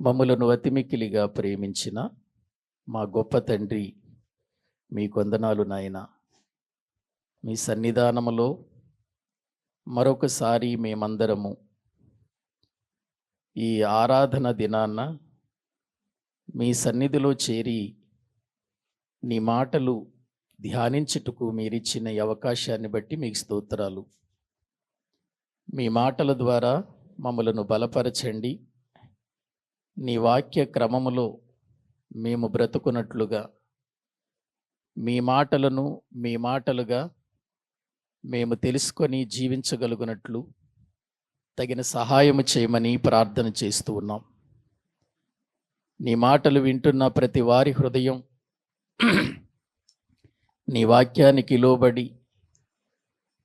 మమ్ములను అతిమిక్కిలిగా ప్రేమించిన మా గొప్ప తండ్రి, మీకు వందనాలు నాయన. మీ సన్నిధానములో మరొకసారి మేమందరము ఈ ఆరాధన దినాన్న మీ సన్నిధిలో చేరి నీ మాటలు ధ్యానించుటకు మీరిచ్చిన ఈ అవకాశాన్ని బట్టి మీకు స్తోత్రాలు. మీ మాటల ద్వారా మమ్మలను బలపరచండి. నీ వాక్య క్రమములో మేము బ్రతుకున్నట్లుగా, మీ మాటలను మీ మాటలుగా మేము తెలుసుకొని జీవించగలుగునట్లు తగిన సహాయము చేయమని ప్రార్థన చేస్తూ ఉన్నాం. నీ మాటలు వింటున్న ప్రతి వారి హృదయం నీ వాక్యానికి లోబడి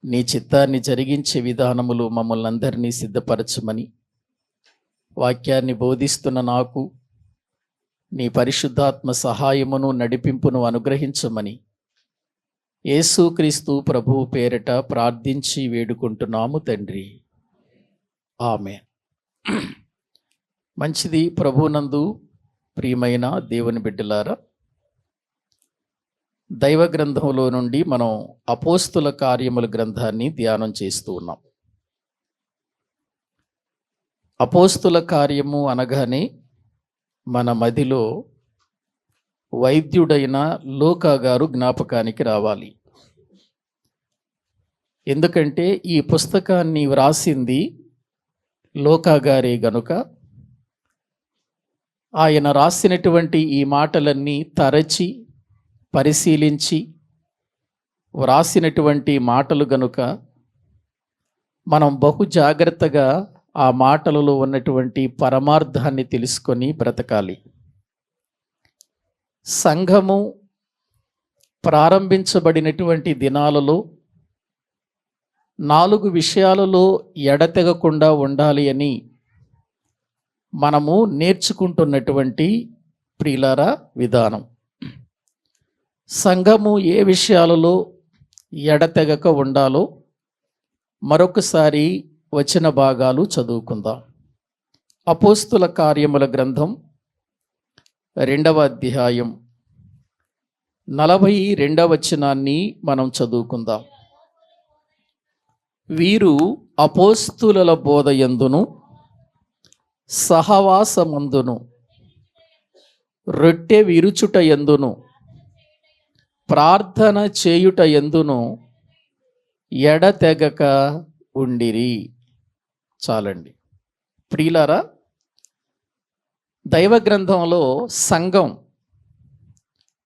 నీ చిత్తాన్ని జరిగించే విధానములు మమ్మల్ని అందరినీ సిద్ధపరచమని, వాక్యాన్ని బోధిస్తున్న నాకు నీ పరిశుద్ధాత్మ సహాయమును నడిపింపును అనుగ్రహించమని యేసుక్రీస్తు ప్రభువు పేరిట ప్రార్థించి వేడుకుంటున్నాము తండ్రి, ఆమేన్. మంచిది. ప్రభువునందు ప్రియమైన దేవుని బిడ్డలారా, దైవ గ్రంథంలో నుండి మనం అపోస్తుల కార్యముల గ్రంథాన్ని ధ్యానం చేస్తూ ఉన్నాం. అపోస్తుల కార్యము అనగానే మన మదిలో వైద్యుడైన లూకా గారు జ్ఞాపకానికి రావాలి. ఎందుకంటే ఈ పుస్తకాన్ని వ్రాసింది లూకా గారే గనుక ఆయన రాసినటువంటి ఈ మాటలన్నీ తరచి పరిశీలించి వ్రాసినటువంటి మాటలు గనుక మనం బహు జాగ్రత్తగా ఆ మాటలలో ఉన్నటువంటి పరమార్థాన్ని తెలుసుకొని బ్రతకాలి. సంఘము ప్రారంభించబడినటువంటి దినాలలో 4 విషయాలలో ఎడతెగకుండా ఉండాలి అని మనము నేర్చుకుంటున్నటువంటి ప్రియులారా విధానం. సంఘము ఏ విషయాలలో ఎడతెగక ఉండాలో మరొకసారి వచన భాగాలు చదువుకుందాం. అపోస్తుల కార్యముల గ్రంథం 2వ అధ్యాయం 42వ వచనాన్ని మనం చదువుకుందాం. వీరు అపోస్తుల బోధయందును సహవాసమందును రొట్టె విరుచుట యందును ప్రార్థన చేయుట యందును ఎడతెగక ఉండిరి. చాలండి. ప్రియులారా, దైవ గ్రంథంలో సంఘం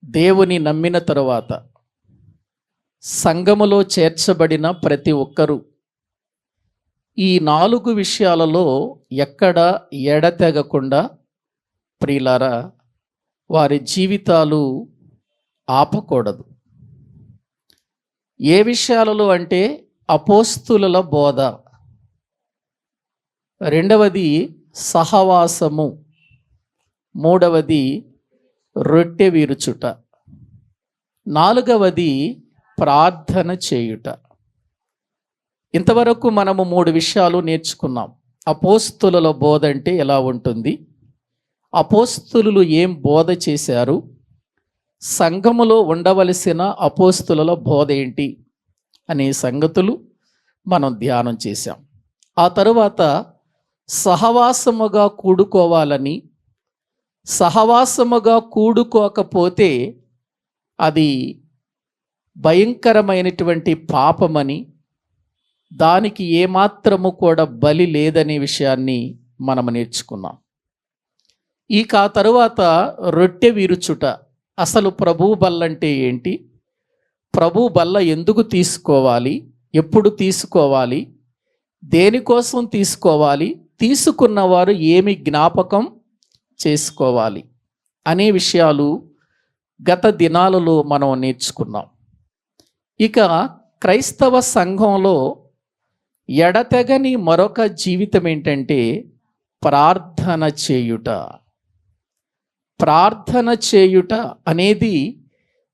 దేవుని నమ్మిన తరువాత సంఘములో చేర్చబడిన ప్రతి ఒక్కరూ ఈ 4 విషయాలలో ఎక్కడ ఎడతెగకుండా ప్రియులారా వారి జీవితాలు ఆపకూడదు. ఏ విషయాలలో అంటే అపోస్తుల బోధ, 2వది సహవాసము, 3వది రొట్టె విరుచుట, 4వది ప్రార్థన చేయుట. ఇంతవరకు మనము 3 విషయాలు నేర్చుకున్నాం. అపోస్తుల బోధ అంటే ఎలా ఉంటుంది, అపోస్తులు ఏం బోధ చేశారు, సంఘములో ఉండవలసిన అపోస్తుల బోధ ఏంటి అనే సంగతులు మనం ధ్యానం చేశాం. ఆ తరువాత సహవాసముగా కూడుకోవాలని, సహవాసముగా కూడుకోకపోతే అది భయంకరమైనటువంటి పాపమని, దానికి ఏమాత్రము కూడా బలి లేదనే విషయాన్ని మనం నేర్చుకున్నాం. ఇక ఆ తరువాత రొట్టె విరుచుట. అసలు ప్రభు బల్ల అంటే ఏంటి, ప్రభు బల్ల ఎందుకు తీసుకోవాలి, ఎప్పుడు తీసుకోవాలి, దేనికోసం తీసుకోవాలి, తీసుకున్నవారు ఏమి జ్ఞాపకం చేసుకోవాలి అనే విషయాలు గత దినాలలో మనం నేర్చుకున్నాం. ఇక క్రైస్తవ సంఘంలో ఎడతెగని మరొక జీవితం ఏంటంటే ప్రార్థన చేయుట. ప్రార్థన చేయుట అనేది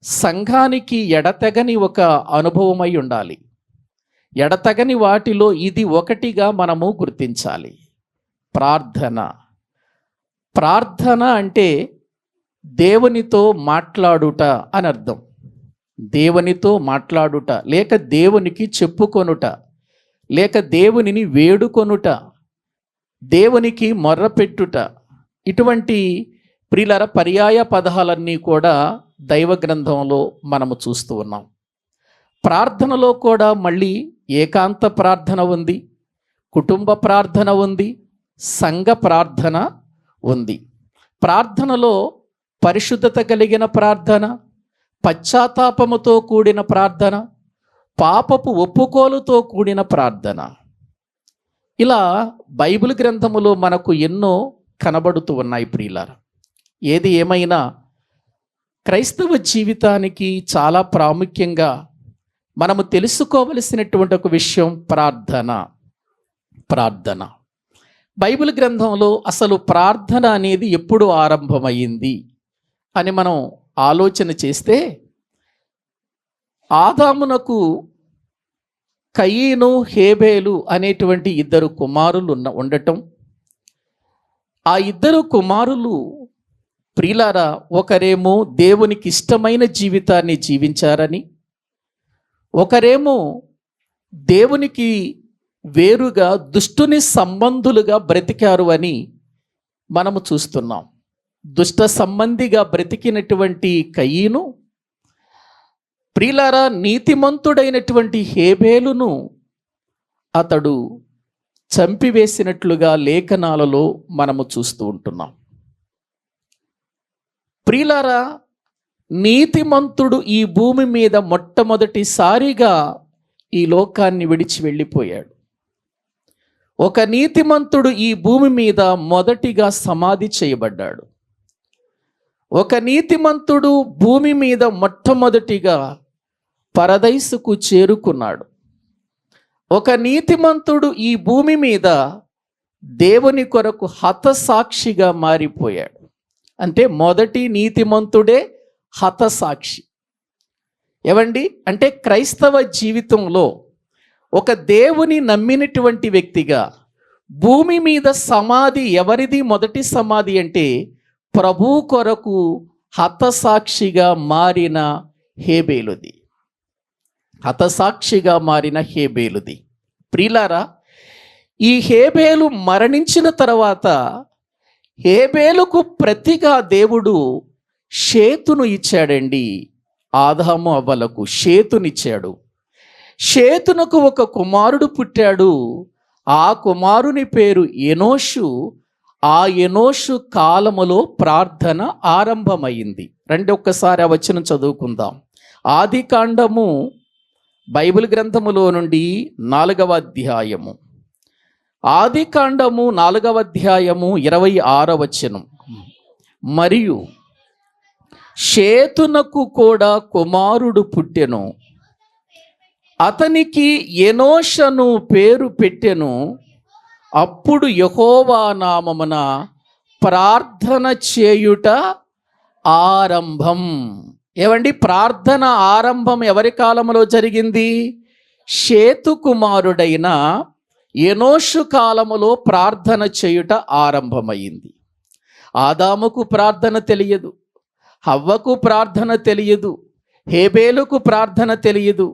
సంఘానికి ఎడతెగని ఒక అనుభవమై ఉండాలి. ఎడతెగని వాటిలో ఇది ఒకటిగా మనము గుర్తించాలి. ప్రార్థన. ప్రార్థన అంటే దేవునితో మాట్లాడుట అని అర్థం. దేవునితో మాట్లాడుట, లేక దేవునికి చెప్పుకొనుట, లేక దేవునిని వేడుకొనుట, దేవునికి మొర్రపెట్టుట, ఇటువంటి ప్రియులారా పర్యాయ పదాలన్నీ కూడా దైవ గ్రంథంలో మనము చూస్తూ ఉన్నాం. ప్రార్థనలో కూడా మళ్ళీ ఏకాంత ప్రార్థన ఉంది, కుటుంబ ప్రార్థన ఉంది, సంఘ ప్రార్థన ఉంది. ప్రార్థనలో పరిశుద్ధత కలిగిన ప్రార్థన, పశ్చాత్తాపముతో కూడిన ప్రార్థన, పాపపు ఒప్పుకోలుతో కూడిన ప్రార్థన, ఇలా బైబిల్ గ్రంథములో మనకు ఎన్నో కనబడుతూ ఉన్నాయి ప్రియులారా. ఏది ఏమైనా క్రైస్తవ జీవితానికి చాలా ప్రాముఖ్యంగా మనము తెలుసుకోవలసినటువంటి ఒక విషయం ప్రార్థన. ప్రార్థన బైబిల్ గ్రంథంలో అసలు ప్రార్థన అనేది ఎప్పుడు ఆరంభమైంది అని మనం ఆలోచన చేస్తే, ఆదామునకు కయీను హేబేలు అనేటువంటి ఇద్దరు కుమారులు ఉండటం, ఆ ఇద్దరు కుమారులు ప్రియులారా ఒకరేమో దేవునికి ఇష్టమైన జీవితాన్ని జీవించారని, ఒకరేమో దేవునికి వేరుగా దుష్టుని సంబంధులుగా బ్రతికారు అని మనము చూస్తున్నాం. దుష్ట సంబంధిగా బ్రతికినటువంటి కయీను ప్రియులారా నీతిమంతుడైనటువంటి హేబేలును అతడు చంపివేసినట్లుగా లేఖనాలలో మనము చూస్తూ ఉంటున్నాం. ప్రియులారా నీతిమంతుడు ఈ భూమి మీద మొట్టమొదటిసారిగా ఈ లోకాన్ని విడిచి వెళ్ళిపోయాడు. ఒక నీతిమంతుడు ఈ భూమి మీద మొదటిగా సమాధి చేయబడ్డాడు. ఒక నీతిమంతుడు భూమి మీద మొట్టమొదటిగా పరదైసుకు చేరుకున్నాడు. ఒక నీతిమంతుడు ఈ భూమి మీద దేవుని కొరకు హతసాక్షిగా మారిపోయాడు. అంటే మొదటి నీతిమంతుడే హతసాక్షి. ఏవండి, అంటే క్రైస్తవ జీవితంలో ఒక దేవుని నమ్మినటువంటి వ్యక్తిగా భూమి మీద సమాధి ఎవరిది? మొదటి సమాధి అంటే ప్రభు కొరకు హతసాక్షిగా మారిన హేబేలుది. హతసాక్షిగా మారిన హేబేలుది. ప్రియులారా, ఈ హేబేలు మరణించిన తర్వాత హేబేలుకు ప్రతిగా దేవుడు షేతును ఇచ్చాడండి. ఆదాము అవ్వలకు షేతునిచ్చాడు. షేతునకు ఒక కుమారుడు పుట్టాడు. ఆ కుమారుని పేరు ఎనోషు. ఆ ఎనోషు కాలములో ప్రార్థన ఆరంభమైంది. రండి ఒక్కసారి ఆ వచనం చదువుకుందాం. ఆది కాండము బైబిల్ గ్రంథములో నుండి 4వ అధ్యాయము. ఆది కాండము 4వ అధ్యాయము 26వ వచనం. మరియు షేతునకు కూడా కుమారుడు పుట్టెను, అతనికి ఎనోషను పేరు పెట్టెను. అప్పుడు యెహోవా నామమున ప్రార్థన చేయుట ఆరంభం. ఏవండి, ప్రార్థన ఆరంభం ఎవరి కాలంలో జరిగింది? షేతు కుమారుడైన ఎనోషు కాలములో ప్రార్థన చేయుట ఆరంభమైంది. ఆదాముకు ప్రార్థన తెలియదు, హవ్వకు ప్రార్థన తెలియదు, హేబేలుకు ప్రార్థన తెలియదు,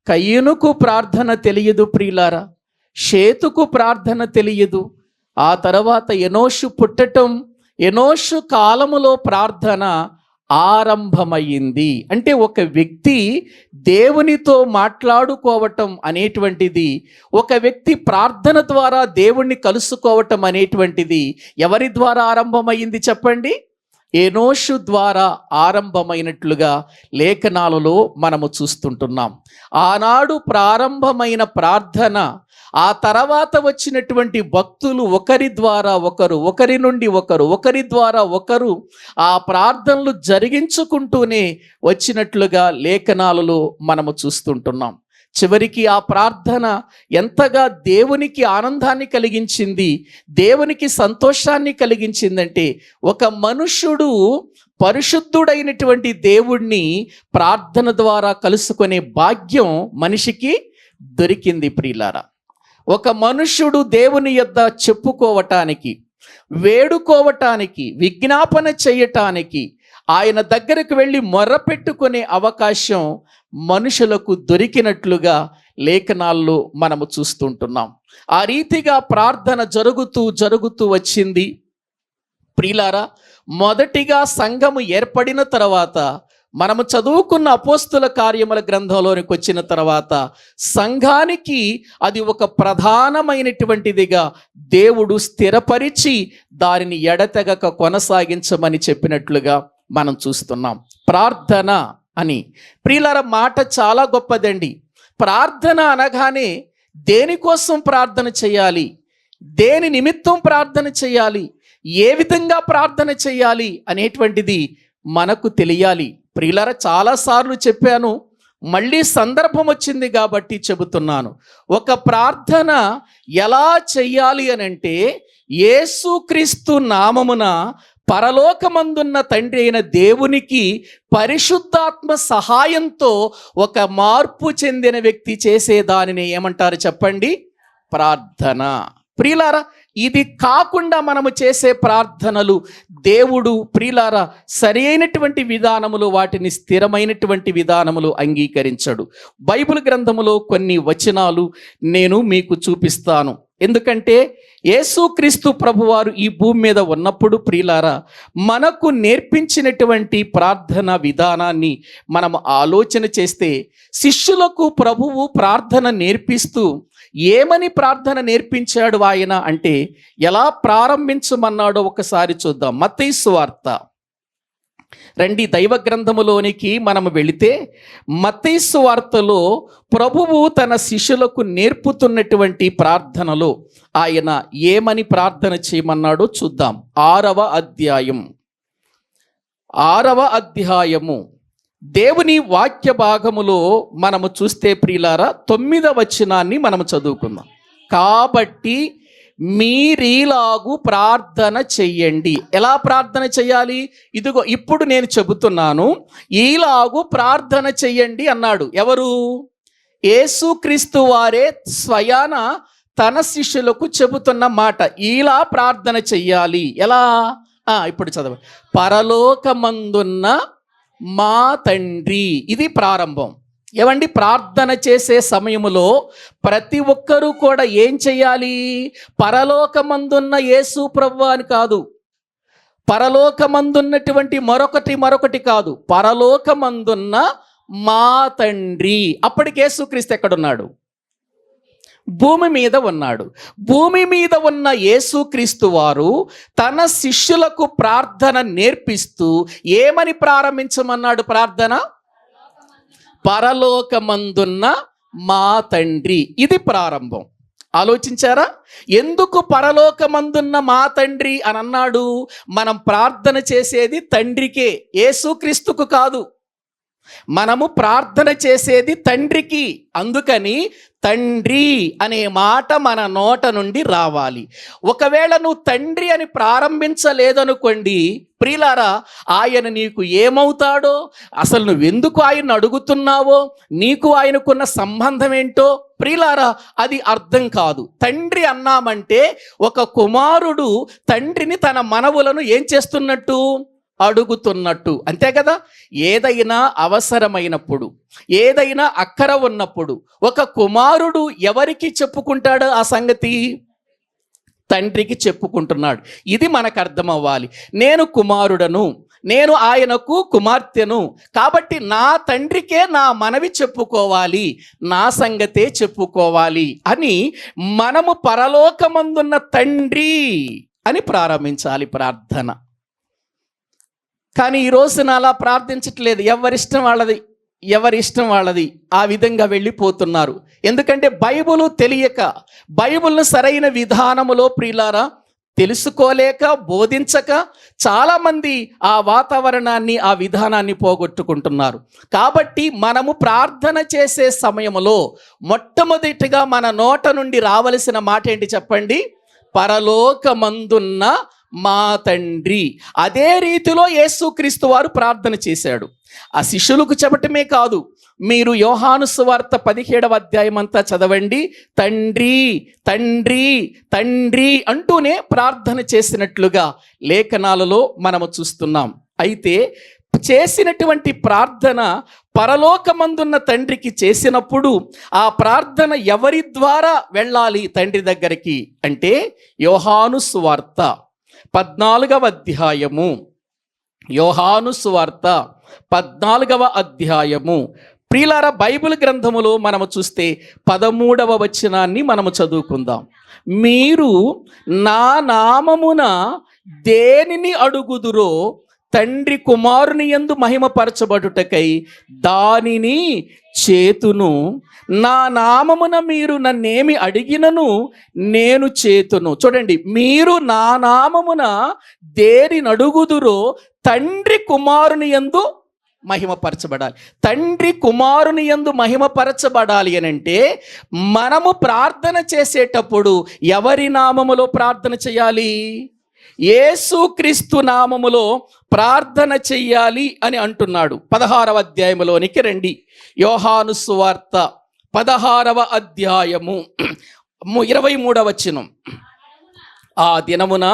కయీనుకు ప్రార్థన తెలియదు ప్రియులారా, షేతుకు ప్రార్థన తెలియదు. ఆ తర్వాత ఎనోషు పుట్టటం, ఎనోషు కాలములో ప్రార్థన ఆరంభమైంది. అంటే ఒక వ్యక్తి దేవునితో మాట్లాడుకోవటం అనేటువంటిది, ఒక వ్యక్తి ప్రార్థన ద్వారా దేవుణ్ణి కలుసుకోవటం అనేటువంటిది ఎవరి ద్వారా ఆరంభమైంది చెప్పండి? ఎనోషు ద్వారా ఆరంభమైనట్లుగా లేఖనాలలో మనము చూస్తుంటున్నాం. ఆనాడు ప్రారంభమైన ప్రార్థన, ఆ తర్వాత వచ్చినటువంటి భక్తులు ఒకరి ద్వారా ఒకరు, ఒకరి నుండి ఒకరు, ఒకరి ద్వారా ఒకరు ఆ ప్రార్థనలు జరిగించుకుంటూనే వచ్చినట్లుగా లేఖనాలలో మనము చూస్తుంటున్నాం. చివరికి ఆ ప్రార్థన ఎంతగా దేవునికి ఆనందాన్ని కలిగించింది, దేవునికి సంతోషాన్ని కలిగించిందంటే, ఒక మనుష్యుడు పరిశుద్ధుడైనటువంటి దేవుణ్ణి ప్రార్థన ద్వారా కలుసుకునే భాగ్యం మనిషికి దొరికింది ప్రియులారా. ఒక మనుష్యుడు దేవుని యొద్ద చెప్పుకోవటానికి, వేడుకోవటానికి, విజ్ఞాపన చేయటానికి, ఆయన దగ్గరకు వెళ్ళి మొర్రపెట్టుకునే అవకాశం మనుషులకు దొరికినట్లుగా లేఖనాల్లో మనము చూస్తుంటున్నాం. ఆ రీతిగా ప్రార్థన జరుగుతూ వచ్చింది. ప్రియులారా, మొదటిగా సంఘము ఏర్పడిన తర్వాత, మనము చదువుకున్న అపోస్తుల కార్యముల గ్రంథంలోనికి వచ్చిన తర్వాత సంఘానికి అది ఒక ప్రధానమైనటువంటిదిగా దేవుడు స్థిరపరిచి దానిని ఎడతెగక కొనసాగించమని చెప్పినట్లుగా మనం చూస్తున్నాం. ప్రార్థన అని. ప్రియులారా, మాట చాలా గొప్పదండి. ప్రార్థన అనగానే దేనికోసం ప్రార్థన చేయాలి, దేని నిమిత్తం ప్రార్థన చేయాలి, ఏ విధంగా ప్రార్థన చేయాలి అనేటువంటిది మనకు తెలియాలి. ప్రియులారా, చాలాసార్లు చెప్పాను, మళ్ళీ సందర్భం వచ్చింది కాబట్టి చెబుతున్నాను. ఒక ప్రార్థన ఎలా చెయ్యాలి అనంటే, యేసుక్రీస్తు నామమున పరలోకమందున్న తండ్రి అయిన దేవునికి పరిశుద్ధాత్మ సహాయంతో ఒక మార్పు చెందిన వ్యక్తి చేసేదానిని ఏమంటారు చెప్పండి? ప్రార్థన. ప్రియులారా, ఇది కాకుండా మనము చేసే ప్రార్థనలు దేవుడు ప్రియులారా సరి అయినటువంటి విధానములు, వాటిని స్థిరమైనటువంటి విధానములు అంగీకరించడు. బైబిల్ గ్రంథములో కొన్ని వచనాలు నేను మీకు చూపిస్తాను. ఎందుకంటే యేసుక్రీస్తు ప్రభువారు ఈ భూమి మీద ఉన్నప్పుడు ప్రియులారా మనకు నేర్పించినటువంటి ప్రార్థన విధానాన్ని మనం ఆలోచన చేస్తే, శిష్యులకు ప్రభువు ప్రార్థన నేర్పిస్తూ ఏమని ప్రార్థన నేర్పించాడు ఆయన అంటే, ఎలా ప్రారంభించమన్నాడో ఒకసారి చూద్దాం. మత్తయి సువార్త రండి, దైవ గ్రంథములోనికి మనము వెళితే మత్తయి సువార్తలో ప్రభువు తన శిష్యులకు నేర్పుతున్నటువంటి ప్రార్థనలో ఆయన ఏమని ప్రార్థన చేయమన్నాడో చూద్దాం. 6వ అధ్యాయము దేవుని వాక్య భాగములో మనము చూస్తే ప్రియులారా 9వ వచనాన్ని మనము చదువుకుందాం. కాబట్టి మీరీలాగు ప్రార్థన చెయ్యండి. ఎలా ప్రార్థన చెయ్యాలి? ఇదిగో ఇప్పుడు నేను చెబుతున్నాను, ఈలాగు ప్రార్థన చెయ్యండి అన్నాడు. ఎవరు? యేసుక్రీస్తు వారే స్వయాన తన శిష్యులకు చెబుతున్న మాట. ఇలా ప్రార్థన చెయ్యాలి. ఎలా? ఇప్పుడు చదవండి. పరలోకమందున్న మా తండ్రి. ఇది ప్రారంభం. ఏమండి, ప్రార్థన చేసే సమయములో ప్రతి ఒక్కరూ కూడా ఏం చెయ్యాలి? పరలోకమందున్న యేసు ప్రభువు అని కాదు, పరలోకమందున్నటువంటి మరొకటి కాదు, పరలోకమందున్న మా తండ్రి. అప్పటికి యేసుక్రీస్తు ఎక్కడున్నాడు? భూమి మీద ఉన్నాడు. భూమి మీద ఉన్న యేసుక్రీస్తు వారు తన శిష్యులకు ప్రార్థన నేర్పిస్తూ ఏమని ప్రారంభించమన్నాడు ప్రార్థన? పరలోకమందున్న మా తండ్రి. ఇది ప్రారంభం. ఆలోచించారా? ఎందుకు పరలోకమందున్న మా తండ్రి అని అన్నాడు? మనం ప్రార్థన చేసేది తండ్రికే, యేసుక్రీస్తుకు కాదు. మనము ప్రార్థన చేసేది తండ్రికి. అందుకని తండ్రి అనే మాట మన నోట నుండి రావాలి. ఒకవేళ నువ్వు తండ్రి అని ప్రారంభించలేదనుకోండి ప్రియులారా, ఆయన నీకు ఏమవుతాడో, అసలు నువ్వెందుకు ఆయన అడుగుతున్నావో, నీకు ఆయనకున్న సంబంధం ఏంటో ప్రియులారా అది అర్థం కాదు. తండ్రి అన్నామంటే ఒక కుమారుడు తండ్రిని తన మనవులను ఏం చేస్తున్నట్టు? అడుగుతున్నట్టు. అంతే కదా? ఏదైనా అవసరమైనప్పుడు, ఏదైనా అక్కర ఉన్నప్పుడు ఒక కుమారుడు ఎవరికి చెప్పుకుంటాడు ఆ సంగతి? తండ్రికి చెప్పుకుంటున్నాడు. ఇది మనకు అర్థం అవ్వాలి. నేను కుమారుడను, నేను ఆయనకు కుమార్తెను, కాబట్టి నా తండ్రికే నా మనవి చెప్పుకోవాలి, నా సంగతే చెప్పుకోవాలి అని మనము పరలోకమందున్న తండ్రి అని ప్రారంభించాలి ప్రార్థన. కానీ ఈ రోజున అలా ప్రార్థించట్లేదు. ఎవరిష్టం వాళ్ళది ఆ విధంగా వెళ్ళిపోతున్నారు. ఎందుకంటే బైబిల్ తెలియక, బైబిల్ను సరైన విధానములో ప్రియులారా తెలుసుకోలేక, బోధించక చాలామంది ఆ వాతావరణాన్ని, ఆ విధానాన్ని పోగొట్టుకుంటున్నారు. కాబట్టి మనము ప్రార్థన చేసే సమయంలో మొట్టమొదటిగా మన నోట నుండి రావలసిన మాట ఏంటి చెప్పండి? పరలోకమందున్న మా తండ్రి. అదే రీతిలో యేసుక్రీస్తు వారు ప్రార్థన చేశాడు. ఆ శిష్యులకు చెప్పటమే కాదు, మీరు యోహాను సువార్త 17వ అధ్యాయం అంతా చదవండి. తండ్రి తండ్రి తండ్రి అంటూనే ప్రార్థన చేసినట్లుగా లేఖనాలలో మనము చూస్తున్నాం. అయితే చేసినటువంటి ప్రార్థన పరలోకమందున్న తండ్రికి చేసినప్పుడు ఆ ప్రార్థన ఎవరి ద్వారా వెళ్ళాలి తండ్రి దగ్గరికి అంటే యోహాను సువార్త 14వ అధ్యాయము, యోహాను సువార్త 14వ అధ్యాయము. ప్రియులారా, బైబిల్ గ్రంథములో మనము చూస్తే 13వ వచనాన్ని మనము చదువుకుందాం. మీరు నా నామమున దేనిని అడుగుదురో తండ్రి కుమారుని యందు మహిమపరచబడుటకై దానిని చేతును. నా నామమున మీరు నన్నేమి అడిగినను నేను చేతును. చూడండి, మీరు నా నామమున దేనిని అడుగుదురో తండ్రి కుమారుని యందు మహిమపరచబడాలి. తండ్రి కుమారుని యందు మహిమపరచబడాలి అని అంటే మనము ప్రార్థన చేసేటప్పుడు ఎవరి నామములో ప్రార్థన చేయాలి? యేసుక్రీస్తు నామములో ప్రార్థన చెయ్యాలి అని అంటున్నాడు. 16వ అధ్యాయములోనికి రండి. యోహాను సువార్త 16వ అధ్యాయము 23వ వచనం. ఆ దినమున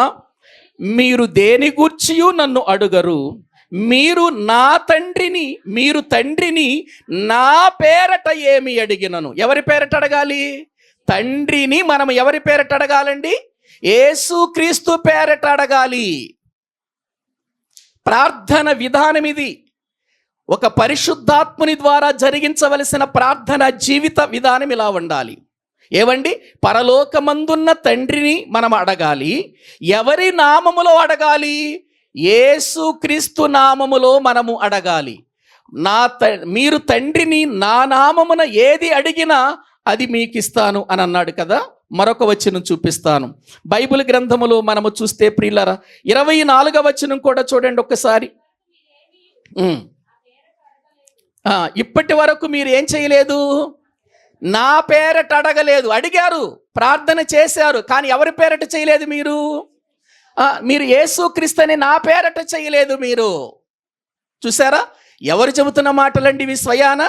మీరు దేని గూర్చియు నన్ను అడుగరు, మీరు తండ్రిని నా పేరట ఏమి అడిగినను. ఎవరి పేరట అడగాలి? తండ్రిని మనం ఎవరి పేరట అడగాలండి? యేసుక్రీస్తు పేరట అడగాలి. ప్రార్థన విధానం ఇది. ఒక పరిశుద్ధాత్ముని ద్వారా జరిగించవలసిన ప్రార్థన జీవిత విధానం ఇలా ఉండాలి. ఏవండి? పరలోకమందున్న తండ్రిని మనం అడగాలి. ఎవరి నామములో అడగాలి? యేసుక్రీస్తు నామములో మనము అడగాలి. మీరు తండ్రిని నా నామమున ఏది అడిగినా అది మీకు ఇస్తాను అని అన్నాడు కదా. మరొక వచనం చూపిస్తాను. బైబిల్ గ్రంథములో మనము చూస్తే ప్రియులారా 24వ వచనం కూడా చూడండి ఒక్కసారి. ఇప్పటి వరకు మీరు ఏం చేయలేదు? నా పేరట అడగలేదు. అడిగారు, ప్రార్థన చేశారు, కానీ ఎవరి పేరట చేయలేదు మీరు? మీరు యేసుక్రీస్తుని నా పేరట చేయలేదు. మీరు చూసారా? ఎవరు చెబుతున్న మాటలండి ఇవి? స్వయాన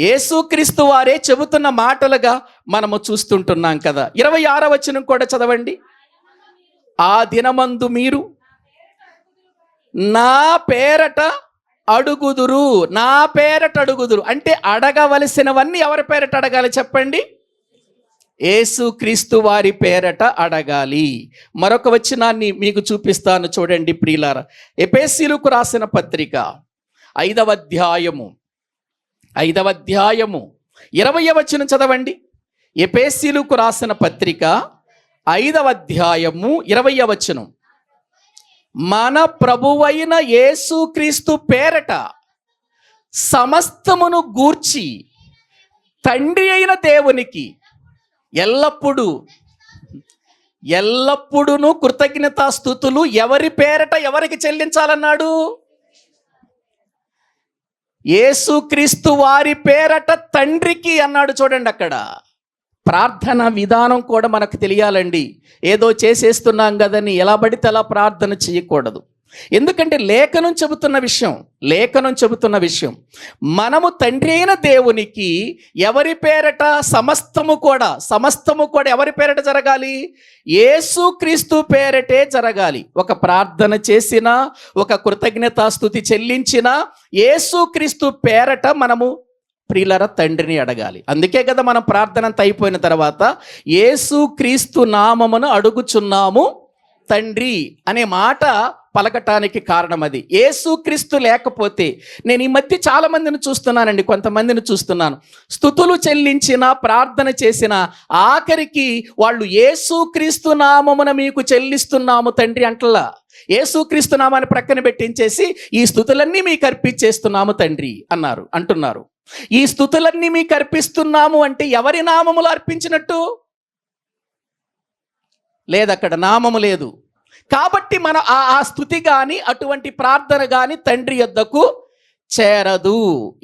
యేసుక్రీస్తు వారే చెబుతున్న మాటలుగా మనము చూస్తుంటున్నాం కదా. 26వ వచనం కూడా చదవండి. ఆ దినమందు మీరు నా పేరట అడుగుదురు. నా పేరట అడుగుదురు అంటే అడగవలసినవన్నీ ఎవరి పేరట అడగాలి చెప్పండి? యేసుక్రీస్తు వారి పేరట అడగాలి. మరొక వచనాన్ని మీకు చూపిస్తాను చూడండి ప్రియులారా. ఎఫెసీయులకు రాసిన పత్రిక 5వ అధ్యాయము 20వ వచనం చదవండి. ఎఫెసీయులకు రాసిన పత్రిక 5వ అధ్యాయము 20వ వచనం. మన ప్రభువైన యేసుక్రీస్తు పేరట సమస్తమును గూర్చి తండ్రి అయిన దేవునికి ఎల్లప్పుడూ కృతజ్ఞతాస్తుతులు ఎవరి పేరట ఎవరికి చెల్లించాలన్నాడు? యేసుక్రీస్తు వారి పేరట తండ్రికి అన్నాడు. చూడండి, అక్కడ ప్రార్థన విధానం కూడా మనకు తెలియాలండి. ఏదో చేసేస్తున్నాం కదని ఎలా పడితే అలా ప్రార్థన చేయకూడదు. ఎందుకంటే లేఖనం చెబుతున్న విషయం మనము తండ్రి అయిన దేవునికి ఎవరి పేరట సమస్తము కూడా ఎవరి పేరట జరగాలి? యేసుక్రీస్తు పేరటే జరగాలి. ఒక ప్రార్థన చేసినా, ఒక కృతజ్ఞతాస్తుతి చెల్లించినా యేసుక్రీస్తు పేరట మనము ప్రియులారా తండ్రిని అడగాలి. అందుకే కదా మనం ప్రార్థన అంతా అయిపోయిన తర్వాత యేసుక్రీస్తు నామమును అడుగుచున్నాము తండ్రి అనే మాట పలకటానికి కారణం అది. యేసుక్రీస్తు లేకపోతే నేను ఈ మధ్య చాలా మందిని చూస్తున్నానండి, కొంతమందిని చూస్తున్నాను, స్తుతులు చెల్లించిన ప్రార్థన చేసిన ఆఖరికి వాళ్ళు యేసుక్రీస్తు నామమున మీకు చెల్లిస్తున్నాము తండ్రి అంటలా. యేసుక్రీస్తు నామాన్ని ప్రక్కన పెట్టించేసి ఈ స్తుతులన్నీ మీకు అర్పించేస్తున్నాము తండ్రి అంటున్నారు. ఈ స్తుతులన్నీ మీకు అర్పిస్తున్నాము అంటే ఎవరి నామములు అర్పించినట్టు? లేదు, అక్కడ నామము లేదు. కాబట్టి మన ఆ స్తుతి కానీ అటువంటి ప్రార్థన కానీ తండ్రి యొద్దకు చేరదు.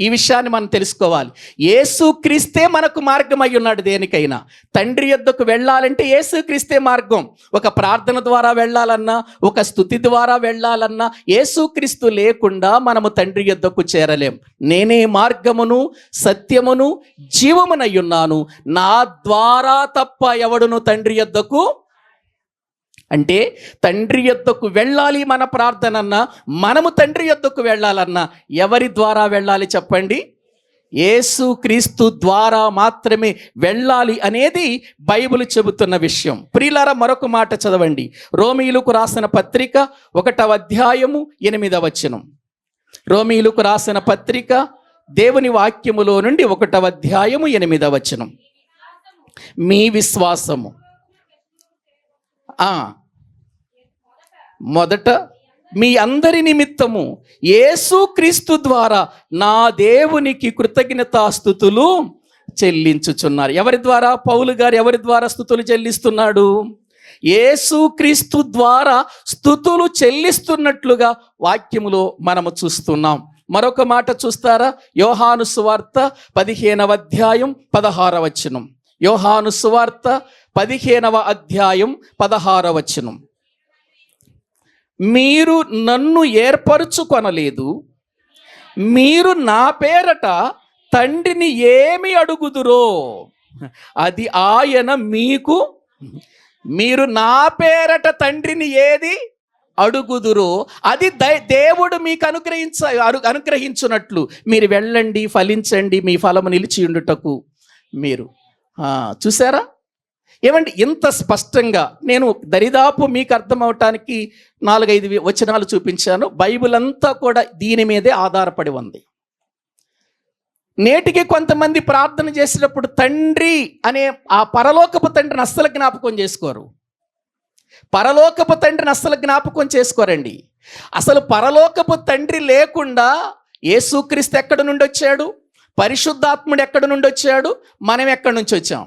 ఈ విషయాన్ని మనం తెలుసుకోవాలి. యేసుక్రీస్తే మనకు మార్గం అయి ఉన్నాడు. దేనికైనా తండ్రి యొద్దకు వెళ్ళాలంటే యేసుక్రీస్తే మార్గం. ఒక ప్రార్థన ద్వారా వెళ్ళాలన్నా, ఒక స్తుతి ద్వారా వెళ్ళాలన్నా యేసుక్రీస్తు లేకుండా మనము తండ్రి యొద్దకు చేరలేం. నేనే మార్గమును సత్యమును జీవమునై ఉన్నాను, నా ద్వారా తప్ప ఎవడును తండ్రి యొద్దకు. అంటే తండ్రి యొద్దకు వెళ్ళాలి మన ప్రార్థన అన్నా, మనము తండ్రి యొద్దకు వెళ్ళాలన్నా ఎవరి ద్వారా వెళ్ళాలి చెప్పండి? యేసుక్రీస్తు ద్వారా మాత్రమే వెళ్ళాలి అనేది బైబిల్ చెబుతున్న విషయం. ప్రియులారా, మరొక మాట చదవండి. రోమీయులకు రాసిన పత్రిక 1వ అధ్యాయము 8వ వచనం. రోమీయులకు రాసిన పత్రిక దేవుని వాక్యములో నుండి 1వ అధ్యాయము 8వ వచనం. మీ విశ్వాసము మొదట మీ అందరి నిమిత్తము యేసుక్రీస్తు ద్వారా నా దేవునికి కృతజ్ఞతాస్తుతులు చెల్లించుచున్నారు. ఎవరి ద్వారా? పౌలు గారు ఎవరి ద్వారా స్తుతులు చెల్లిస్తున్నాడు? యేసుక్రీస్తు ద్వారా స్తుతులు చెల్లిస్తున్నట్లుగా వాక్యములో మనము చూస్తున్నాం. మరొక మాట చూస్తారా? యోహాను సువార్త 15వ అధ్యాయం 16వ వచనం. యోహాను సువార్త 15వ అధ్యాయం 16వ వచనం. మీరు నన్ను ఏర్పరచుకొనలేదు, మీరు నా పేరట తండ్రిని ఏమి అడుగుదురో అది ఆయన మీకు. మీరు నా పేరట తండ్రిని ఏది అడుగుదురో అది దేవుడు మీకు అనుగ్రహించున్నట్లు మీరు వెళ్ళండి, ఫలించండి, మీ ఫలము నిలిచి ఉండుటకు. మీరు చూసారా? ఏమండి, ఇంత స్పష్టంగా నేను దరిదాపు మీకు అర్థం అవటానికి 4-5 వచనాలు చూపించాను. బైబిల్ అంతా కూడా దీని మీదే ఆధారపడి ఉంది. నేటికి కొంతమంది ప్రార్థన చేసేటప్పుడు తండ్రి అనే ఆ పరలోకపు తండ్రిని అస్సలు జ్ఞాపకం చేసుకోరు. పరలోకపు తండ్రిని అస్సలు జ్ఞాపకం చేసుకోరండి. అసలు పరలోకపు తండ్రి లేకుండా యేసుక్రీస్తు ఎక్కడి నుండి వచ్చాడు? పరిశుద్ధాత్ముడు ఎక్కడి నుండి వచ్చాడు? మనం ఎక్కడి నుంచి వచ్చాం?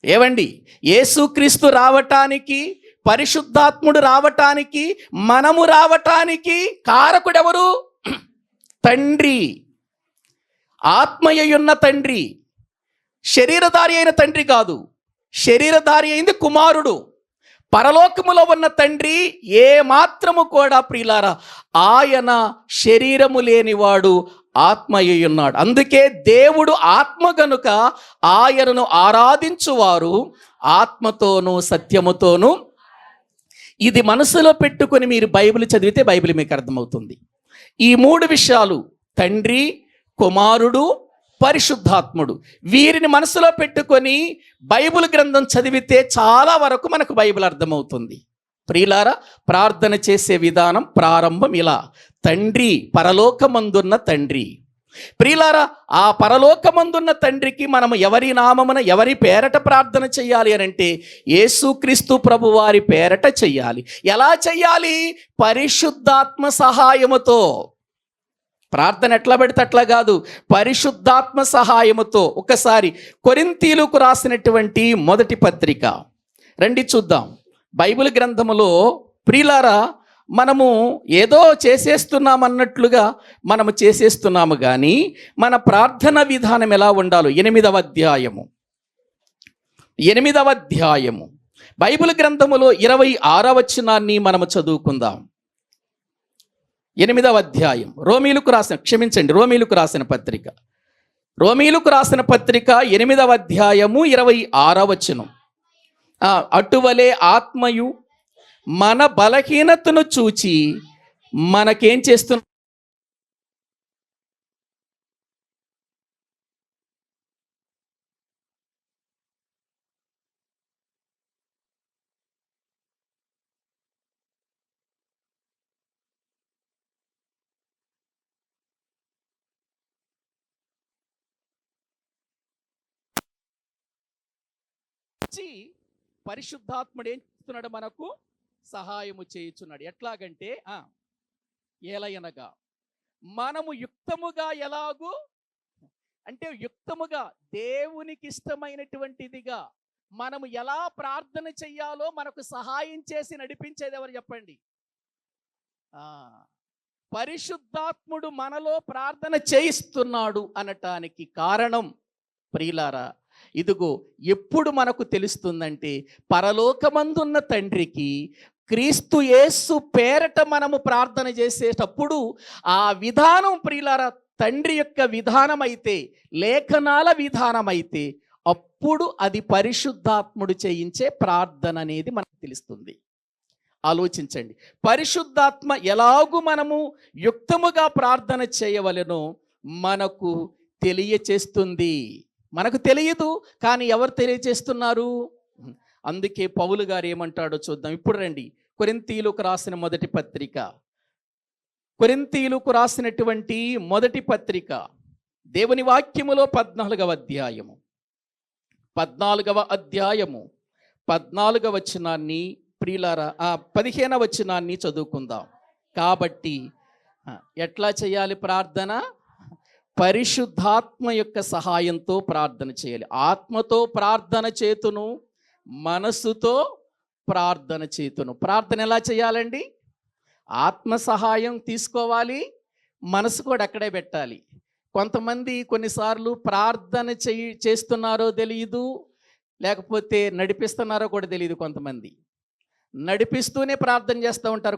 ఏవండి, యేసుక్రీస్తు రావటానికి, పరిశుద్ధాత్ముడు రావటానికి, మనము రావటానికి కారకుడెవరు? తండ్రి. ఆత్మయ్యున్న తండ్రి, శరీరధారి అయిన తండ్రి కాదు. శరీరధారి అయింది కుమారుడు. పరలోకములో ఉన్న తండ్రి ఏ మాత్రము కూడా ప్రియులారా ఆయన శరీరము లేనివాడు, ఆత్మయ్యున్నాడు. అందుకే దేవుడు ఆత్మ గనుక ఆయనను ఆరాధించువారు ఆత్మతోనూ సత్యముతోనూ. ఇది మనసులో పెట్టుకొని మీరు బైబిల్ చదివితే బైబిల్ మీకు అర్థమవుతుంది. ఈ 3 విషయాలు, తండ్రి, కుమారుడు, పరిశుద్ధాత్ముడు, వీరిని మనసులో పెట్టుకొని బైబిల్ గ్రంథం చదివితే చాలా వరకు మనకు బైబిల్ అర్థమవుతుంది. ప్రియులారా, ప్రార్థన చేసే విధానం ప్రారంభం ఇలా: తండ్రి, పరలోకమందున్న తండ్రి. ప్రియులారా, ఆ పరలోకమందున్న తండ్రికి మనము ఎవరి నామమున, ఎవరి పేరట ప్రార్థన చెయ్యాలి అని అంటే యేసుక్రీస్తు ప్రభు వారి పేరట చెయ్యాలి. ఎలా చెయ్యాలి? పరిశుద్ధాత్మ సహాయముతో. ప్రార్థన ఎట్లా పెడితే అట్లా కాదు, పరిశుద్ధాత్మ సహాయముతో. ఒకసారి కొరింథీయులకు రాసినటువంటి మొదటి పత్రిక రండి చూద్దాం. బైబిల్ గ్రంథములో ప్రియులారా, మనము ఏదో చేసేస్తున్నామన్నట్లుగా మనము చేసేస్తున్నాము, కానీ మన ప్రార్థన విధానం ఎలా ఉండాలో 8వ అధ్యాయము బైబిల్ గ్రంథములో 26వ వచనాన్ని మనము చదువుకుందాం. 8వ అధ్యాయం రోమీయులకు రాసిన పత్రిక 8వ అధ్యాయము 26వ వచనం. అటువలే ఆత్మయు మన బలహీనతను చూచి మనకేం చేస్తున్న పరిశుద్ధాత్ముడు ఏం చేస్తున్నాడు? మనకు సహాయము చేయుచున్నాడు. ఎట్లాగంటే ఏలయనగా మనము యుక్తముగా, ఎలాగూ అంటే యుక్తముగా దేవునికి ఇష్టమైనటువంటిదిగా మనము ఎలా ప్రార్థన చెయ్యాలో మనకు సహాయం చేసి నడిపించేది ఎవరు చెప్పండి? పరిశుద్ధాత్ముడు మనలో ప్రార్థన చేయిస్తున్నాడు అనటానికి కారణం ప్రియులారా, ఇదిగో ఎప్పుడు మనకు తెలుస్తుందంటే పరలోకమందున్న తండ్రికి క్రీస్తు యేసు పేరట మనము ప్రార్థన చేసేటప్పుడు ఆ విధానం ప్రియులారా తండ్రి యొక్క విధానం అయితే, లేఖనాల విధానం అయితే, అప్పుడు అది పరిశుద్ధాత్ముడు చేయించే ప్రార్థన అనేది మనకు తెలుస్తుంది. ఆలోచించండి, పరిశుద్ధాత్మ ఎలాగూ మనము యుక్తముగా ప్రార్థన చేయవలెనో మనకు తెలియచేస్తుంది. మనకు తెలియదు, కానీ ఎవరు తెలియచేస్తున్నారు? అందుకే పౌలు గారు ఏమంటాడో చూద్దాం. ఇప్పుడు రండి, కొరింథీయులకు రాసిన మొదటి పత్రిక, కొరింథీయులకు రాసినటువంటి మొదటి పత్రిక, దేవుని వాక్యములో 14వ అధ్యాయము, 14వ అధ్యాయము 14వ వచనాన్ని ప్రియులారా 15వ వచనాన్ని చదువుకుందాం. కాబట్టి ఎట్లా చేయాలి ప్రార్థన? పరిశుద్ధాత్మ యొక్క సహాయంతో ప్రార్థన చేయాలి. ఆత్మతో ప్రార్థన చేతును, మనసుతో ప్రార్థన చేతును. ప్రార్థన ఎలా చేయాలండి? ఆత్మ సహాయం తీసుకోవాలి, మనసు కూడా అక్కడే పెట్టాలి. కొంతమంది కొన్నిసార్లు ప్రార్థన చేస్తున్నారో తెలియదు, లేకపోతే నడిపిస్తున్నారో కూడా తెలియదు. కొంతమంది నడిపిస్తూనే ప్రార్థన చేస్తూ ఉంటారు,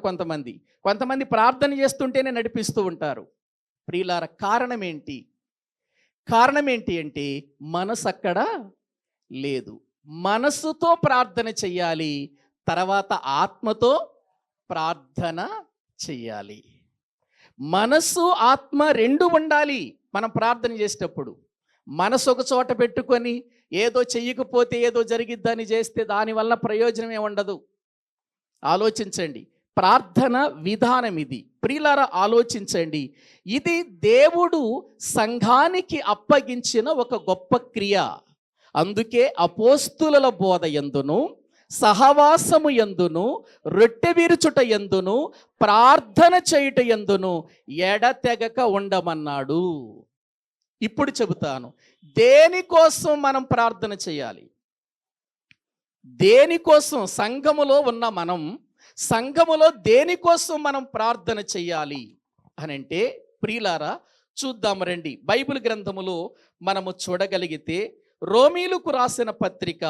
కొంతమంది ప్రార్థన చేస్తుంటేనే నడిపిస్తూ ఉంటారు. ప్రియులార, కారణం ఏంటి అంటే మనసు అక్కడ లేదు. మనసుతో ప్రార్థన చెయ్యాలి, తర్వాత ఆత్మతో ప్రార్థన చెయ్యాలి. మనసు ఆత్మ రెండు ఉండాలి. మనం ప్రార్థన చేసేటప్పుడు మనసు ఒక చోట పెట్టుకొని ఏదో చెయ్యకపోతే ఏదో జరిగిద్దని చేస్తే దానివల్ల ప్రయోజనమే ఉండదు. ఆలోచించండి, ప్రార్థన విధానం ఇది. ప్రియులారా ఆలోచించండి, ఇది దేవుడు సంఘానికి అప్పగించిన ఒక గొప్ప క్రియ. అందుకే అపోస్తుల బోధ యందును, సహవాసము యందును, రొట్టె విరుచుట యందును, ప్రార్థన చేయుట యందును ఎడతెగక ఉండమన్నాడు. ఇప్పుడు చెబుతాను, దేనికోసం మనం ప్రార్థన చేయాలి? దేనికోసం? సంఘములో ఉన్న మనం సంఘములో దేనికోసం మనం ప్రార్థన చెయ్యాలి అనంటే ప్రియులారా చూద్దాం రండి. బైబిల్ గ్రంథములో మనము చూడగలిగితే రోమీలకు రాసిన పత్రిక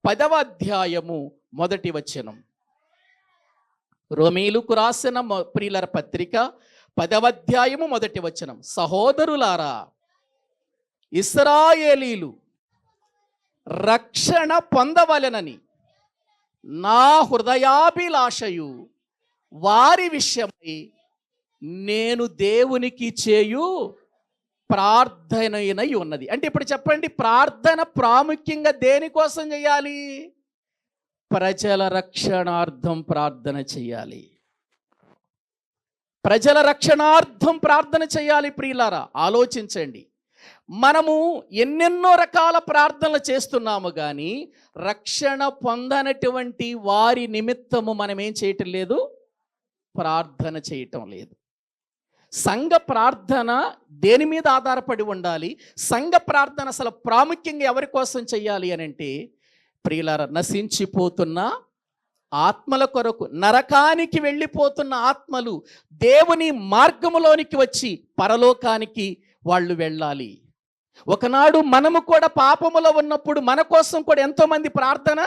10వ అధ్యాయము మొదటి వచనం. రోమీలకు రాసిన ప్రియులర పత్రిక 10వ అధ్యాయము మొదటి వచనం. సహోదరులారా, ఇశ్రాయేలీలు రక్షణ పొందవలెనని నా హృదయాభిలాషయు వారి విషయమై నేను దేవునికి చేయు ప్రార్థనై ఉన్నది. అంటే ఇప్పుడు చెప్పండి, ప్రార్థన ప్రాముఖ్యంగా దేనికోసం చేయాలి? ప్రజల రక్షణార్థం ప్రార్థన చేయాలి. ప్రజల రక్షణార్థం ప్రార్థన చేయాలి. ప్రియులారా ఆలోచించండి, మనము ఎన్నెన్నో రకాల ప్రార్థనలు చేస్తున్నాము, కానీ రక్షణ పొందనటువంటి వారి నిమిత్తము మనం ఏం చేయటం లేదు, ప్రార్థన చేయటం లేదు. సంఘ ప్రార్థన దేని మీద ఆధారపడి ఉండాలి? సంఘ ప్రార్థన అసలు ప్రాముఖ్యంగా ఎవరి కోసం చేయాలి అని అంటే ప్రియులారా, నశించిపోతున్న ఆత్మల కొరకు, నరకానికి వెళ్ళిపోతున్న ఆత్మలు దేవుని మార్గములోనికి వచ్చి పరలోకానికి వాళ్ళు వెళ్ళాలి. ఒకనాడు మనము కూడా పాపములో ఉన్నప్పుడు మన కోసం కూడా ఎంతోమంది ప్రార్థన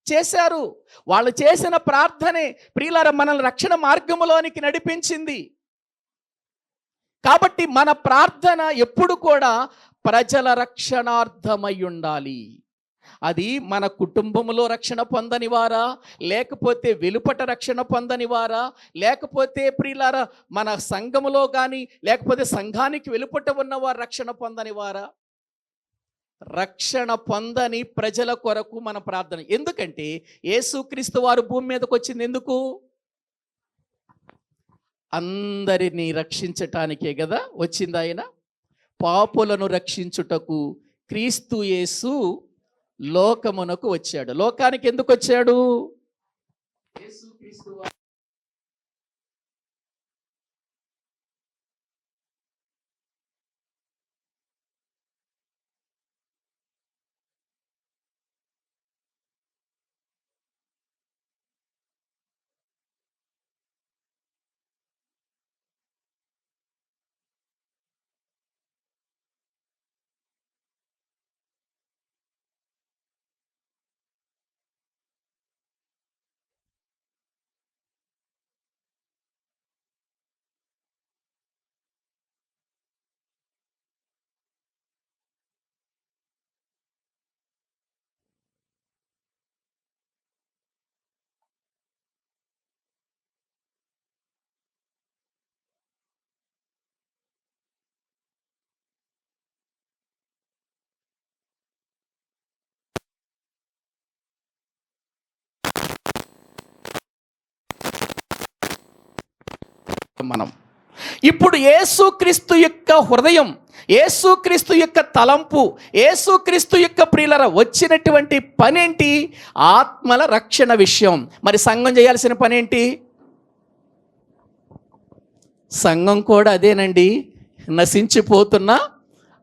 చేశారు. వాళ్ళు చేసిన ప్రార్థనే ప్రియులారా మనల్ని రక్షణ మార్గములోనికి నడిపించింది. కాబట్టి మన ప్రార్థన ఎప్పుడు కూడా ప్రజల రక్షణార్థమై ఉండాలి. అది మన కుటుంబంలో రక్షణ పొందని వారా, లేకపోతే వెలుపట రక్షణ పొందని వారా, లేకపోతే ప్రియులారా మన సంఘములో కానీ లేకపోతే సంఘానికి వెలుపట ఉన్నవారు రక్షణ పొందని వారా? రక్షణ పొందని ప్రజల కొరకు మన ప్రార్థన. ఎందుకంటే యేసుక్రీస్తు వారు భూమి మీదకి వచ్చింది ఎందుకు? అందరినీ రక్షించటానికే కదా వచ్చింది ఆయన. పాపులను రక్షించుటకు క్రీస్తు యేసు లోకమునకు వచ్చాడు. లోకానికి ఎందుకు వచ్చాడు? యేసుక్రీస్తు మనం ఇప్పుడు యేసుక్రీస్తు యొక్క హృదయం, యేసుక్రీస్తు యొక్క తలంపు, యేసుక్రీస్తు యొక్క ప్రియులరా వచ్చినటువంటి పనేంటి? ఆత్మల రక్షణ విషయం. మరి సంఘం చేయాల్సిన పనేంటి? సంఘం కూడా అదేనండి, నశించిపోతున్న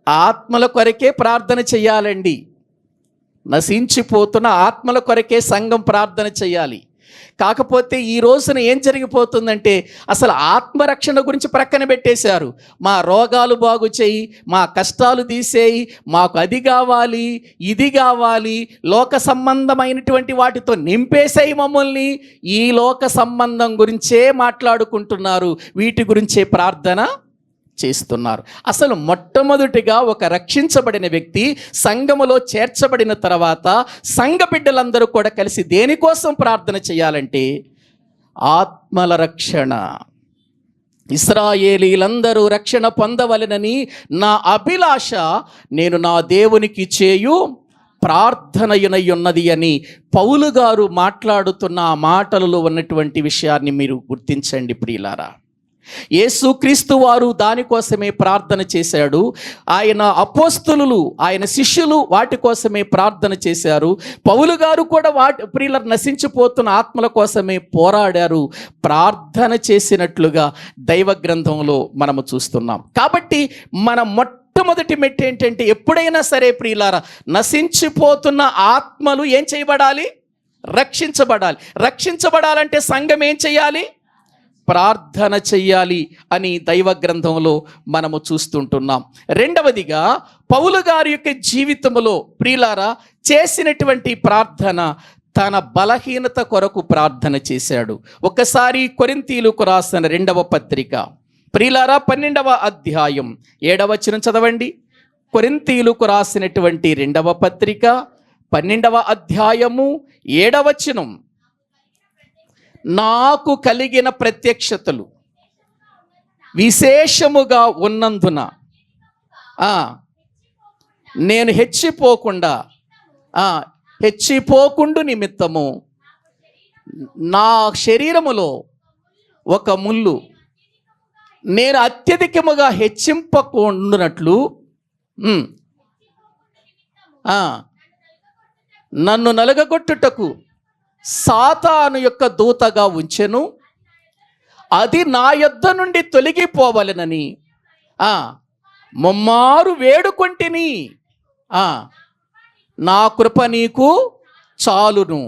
ఆత్మల కొరకే ప్రార్థన చెయ్యాలండి. నశించిపోతున్న ఆత్మల కొరకే సంఘం ప్రార్థన చేయాలి. కాకపోతే ఈ రోజున ఏం జరిగిపోతుందంటే అసలు ఆత్మరక్షణ గురించి ప్రక్కన పెట్టేశారు. మా రోగాలు బాగు చేయి, మా కష్టాలు తీసేయి, మాకు అది కావాలి, ఇది కావాలి, లోక సంబంధమైనటువంటి వాటితో నింపేసేయి మమ్మల్ని. ఈ లోక సంబంధం గురించే మాట్లాడుకుంటున్నారు, వీటి గురించే ప్రార్థన చేస్తున్నారు. అసలు మొట్టమొదటిగా ఒక రక్షించబడిన వ్యక్తి సంఘములో చేర్చబడిన తర్వాత సంఘ బిడ్డలందరూ కూడా కలిసి దేనికోసం ప్రార్థన చేయాలంటే ఆత్మల రక్షణ. ఇశ్రాయేలీలందరూ రక్షణ పొందవలెనని నా అభిలాష నేను నా దేవునికి చేయు ప్రార్థనయునయున్నది అని పౌలు గారు మాట్లాడుతున్న ఆ మాటలలో ఉన్నటువంటి విషయాన్ని మీరు గుర్తించండి ప్రియులారా. యేసుక్రీస్తు వారు దానికోసమే ప్రార్థన చేశాడు. ఆయన అపోస్తలులు, ఆయన శిష్యులు వాటి కోసమే ప్రార్థన చేశారు. పౌలు గారు కూడా ప్రియుల నశించిపోతున్న ఆత్మల కోసమే పోరాడారు, ప్రార్థన చేసినట్లుగా దైవ గ్రంథంలో మనము చూస్తున్నాం. కాబట్టి మన మొట్టమొదటి మెట్టు ఏంటంటే ఎప్పుడైనా సరే ప్రియులారా నశించిపోతున్న ఆత్మలు ఏం చేయబడాలి? రక్షించబడాలి. రక్షించబడాలంటే సంఘం ఏం చేయాలి? ప్రార్థన చెయ్యాలి అని దైవ గ్రంథంలో మనము చూస్తుంటున్నాం. రెండవదిగా పౌలు గారి యొక్క జీవితంలో ప్రియులారా చేసినటువంటి ప్రార్థన, తన బలహీనత కొరకు ప్రార్థన చేశాడు. ఒకసారి కొరింథీయులకు రాసిన 2వ పత్రిక ప్రియులారా 12వ అధ్యాయం 7వ వచనం చదవండి. కొరింథీయులకు రాసినటువంటి 2వ పత్రిక 12వ అధ్యాయము 7వ వచనం. నాకు కలిగిన ప్రత్యక్షతలు విశేషముగా ఉన్నందున నేను హెచ్చిపోకుండా నిమిత్తము నా శరీరములో ఒక ముళ్ళు నేను అత్యధికముగా హెచ్చింపకుండునట్లు నన్ను నలగగొట్టుటకు సాతాను యొక్క దూతగా ఉంచెను. అది నా యొద్ద నుండి తొలగిపోవలెనని ముమ్మారు వేడుకొంటిని. నా కృప నీకు చాలును.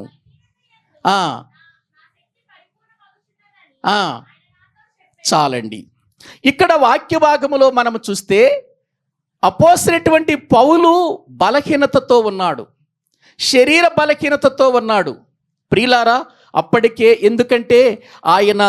చాలండి. ఇక్కడ వాక్య భాగములో మనము చూస్తే అపోస్తలుడైనటువంటి పౌలు బలహీనతతో ఉన్నాడు, శరీర బలహీనతతో ఉన్నాడు ప్రియులారా. అప్పటికే ఎందుకంటే ఆయన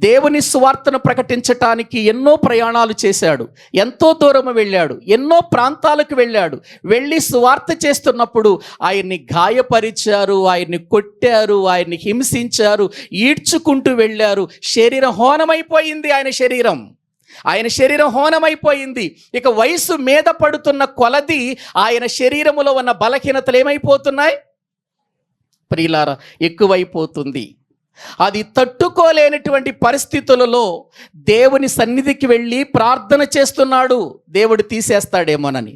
దేవుని సువార్తను ప్రకటించటానికి ఎన్నో ప్రయాణాలు చేశాడు, ఎంతో దూరం వెళ్ళాడు, ఎన్నో ప్రాంతాలకు వెళ్ళాడు. వెళ్ళి సువార్త చేస్తున్నప్పుడు ఆయన్ని గాయపరిచారు, ఆయన్ని కొట్టారు, ఆయన్ని హింసించారు, ఈడ్చుకుంటూ వెళ్ళారు. శరీరం హోనమైపోయింది, ఆయన శరీరం హోనమైపోయింది. ఇక వయసు మీద పడుతున్న కొలది ఆయన శరీరములో ఉన్న బలహీనతలు ఏమైపోతున్నాయి ప్రియులారా? ఎక్కువైపోతుంది. అది తట్టుకోలేనటువంటి పరిస్థితులలో దేవుని సన్నిధికి వెళ్ళి ప్రార్థన చేస్తున్నాడు, దేవుడు తీసేస్తాడేమోనని.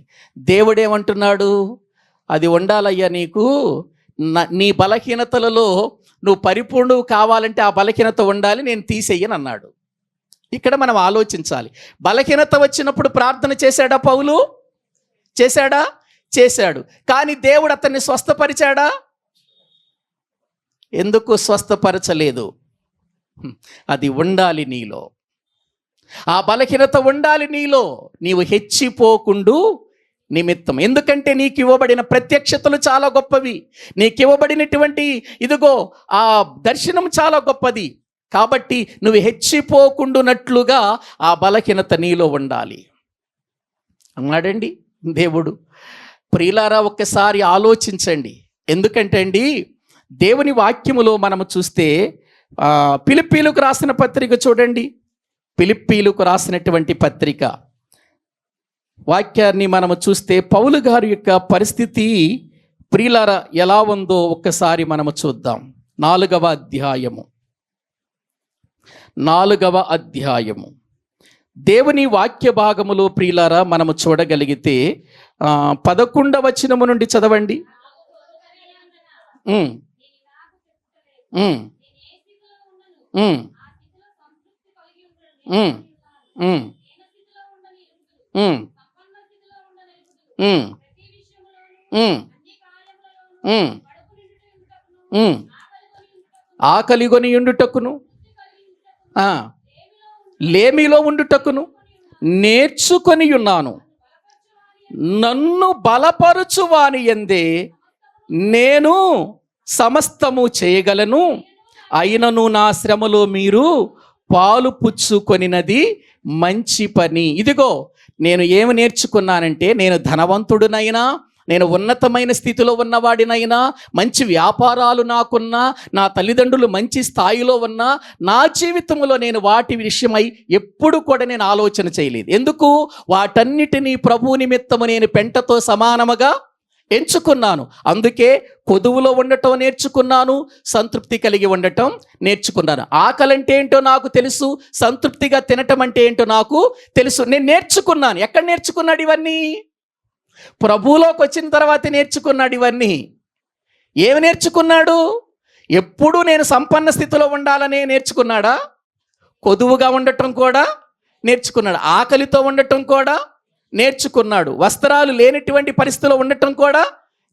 దేవుడేమంటున్నాడు? అది ఉండాలయ్యా నీకు, నీ బలహీనతలలో నువ్వు పరిపూర్ణువు కావాలంటే ఆ బలహీనత ఉండాలి, నేను తీసేయను అన్నాడు. ఇక్కడ మనం ఆలోచించాలి. బలహీనత వచ్చినప్పుడు ప్రార్థన చేశాడా పౌలు? చేశాడు. కానీ దేవుడు అతన్ని స్వస్థపరిచాడా? ఎందుకు స్వస్థపరచలేదు? అది ఉండాలి నీలో, ఆ బలహీనత ఉండాలి నీలో, నీవు హెచ్చిపోకుండు నిమిత్తం. ఎందుకంటే నీకు ఇవ్వబడిన ప్రత్యక్షతలు చాలా గొప్పవి, నీకు ఇవ్వబడినటువంటి ఇదిగో ఆ దర్శనం చాలా గొప్పది. కాబట్టి నువ్వు హెచ్చిపోకుండునట్లుగా ఆ బలహీనత నీలో ఉండాలి అన్నాడండి దేవుడు. ప్రియులారా ఒక్కసారి ఆలోచించండి. ఎందుకంటే అండి దేవుని వాక్యములో మనము చూస్తే ఫిలిప్పీలకు రాసిన పత్రిక చూడండి. ఫిలిప్పీలకు రాసినటువంటి పత్రిక వాక్యాన్ని మనము చూస్తే పౌలు గారి యొక్క పరిస్థితి ప్రియులారా ఎలా ఉందో ఒక్కసారి మనము చూద్దాం. 4వ అధ్యాయము 4వ అధ్యాయము. దేవుని వాక్య భాగములో ప్రియులారా మనము చూడగలిగితే 11వ వచనము నుండి చదవండి. ఉమ్, ఉమ్, ఉమ్, ఉమ్, ఉమ్, ఉమ్, ఉమ్, ఉమ్, ఉమ్, ఉమ్. ఆకలిగొని ఉండుటకును, లేమిలో ఉండుటకును నేర్చుకొని ఉన్నాను. నన్ను బలపరుచు వాని యందే నేను సమస్తము చేయగలను. అయినను నా శ్రమలో మీరు పాలు పుచ్చుకొనినది మంచి పని. ఇదిగో నేను ఏమి నేర్చుకున్నానంటే, నేను ధనవంతుడినైనా, నేను ఉన్నతమైన స్థితిలో ఉన్నవాడినైనా, మంచి వ్యాపారాలు నాకున్నా, నా తల్లిదండ్రులు మంచి స్థాయిలో ఉన్నా, నా జీవితంలో నేను వాటి విషయమై ఎప్పుడు కూడా నేను ఆలోచన చేయలేదు. ఎందుకు? వాటన్నిటినీ ప్రభు నిమిత్తము నేను పెంటతో సమానముగా ఎంచుకున్నాను. అందుకే కొదువులో ఉండటం నేర్చుకున్నాను, సంతృప్తి కలిగి ఉండటం నేర్చుకున్నాను. ఆకలి అంటే ఏంటో నాకు తెలుసు, సంతృప్తిగా తినటం అంటే ఏంటో నాకు తెలుసు. నేను నేర్చుకున్నాను. ఎక్కడ నేర్చుకున్నాడు ఇవన్నీ? ప్రభువులోకి వచ్చిన తర్వాత నేర్చుకున్నాడు ఇవన్నీ. ఏమి నేర్చుకున్నాడు? ఎప్పుడు నేను సంపన్న స్థితిలో ఉండాలనే నేర్చుకున్నాడా? కొదువుగా ఉండటం కూడా నేర్చుకున్నాడు, ఆకలితో ఉండటం కూడా నేర్చుకున్నాడు, వస్త్రాలు లేనటువంటి పరిస్థితిలో ఉండటం కూడా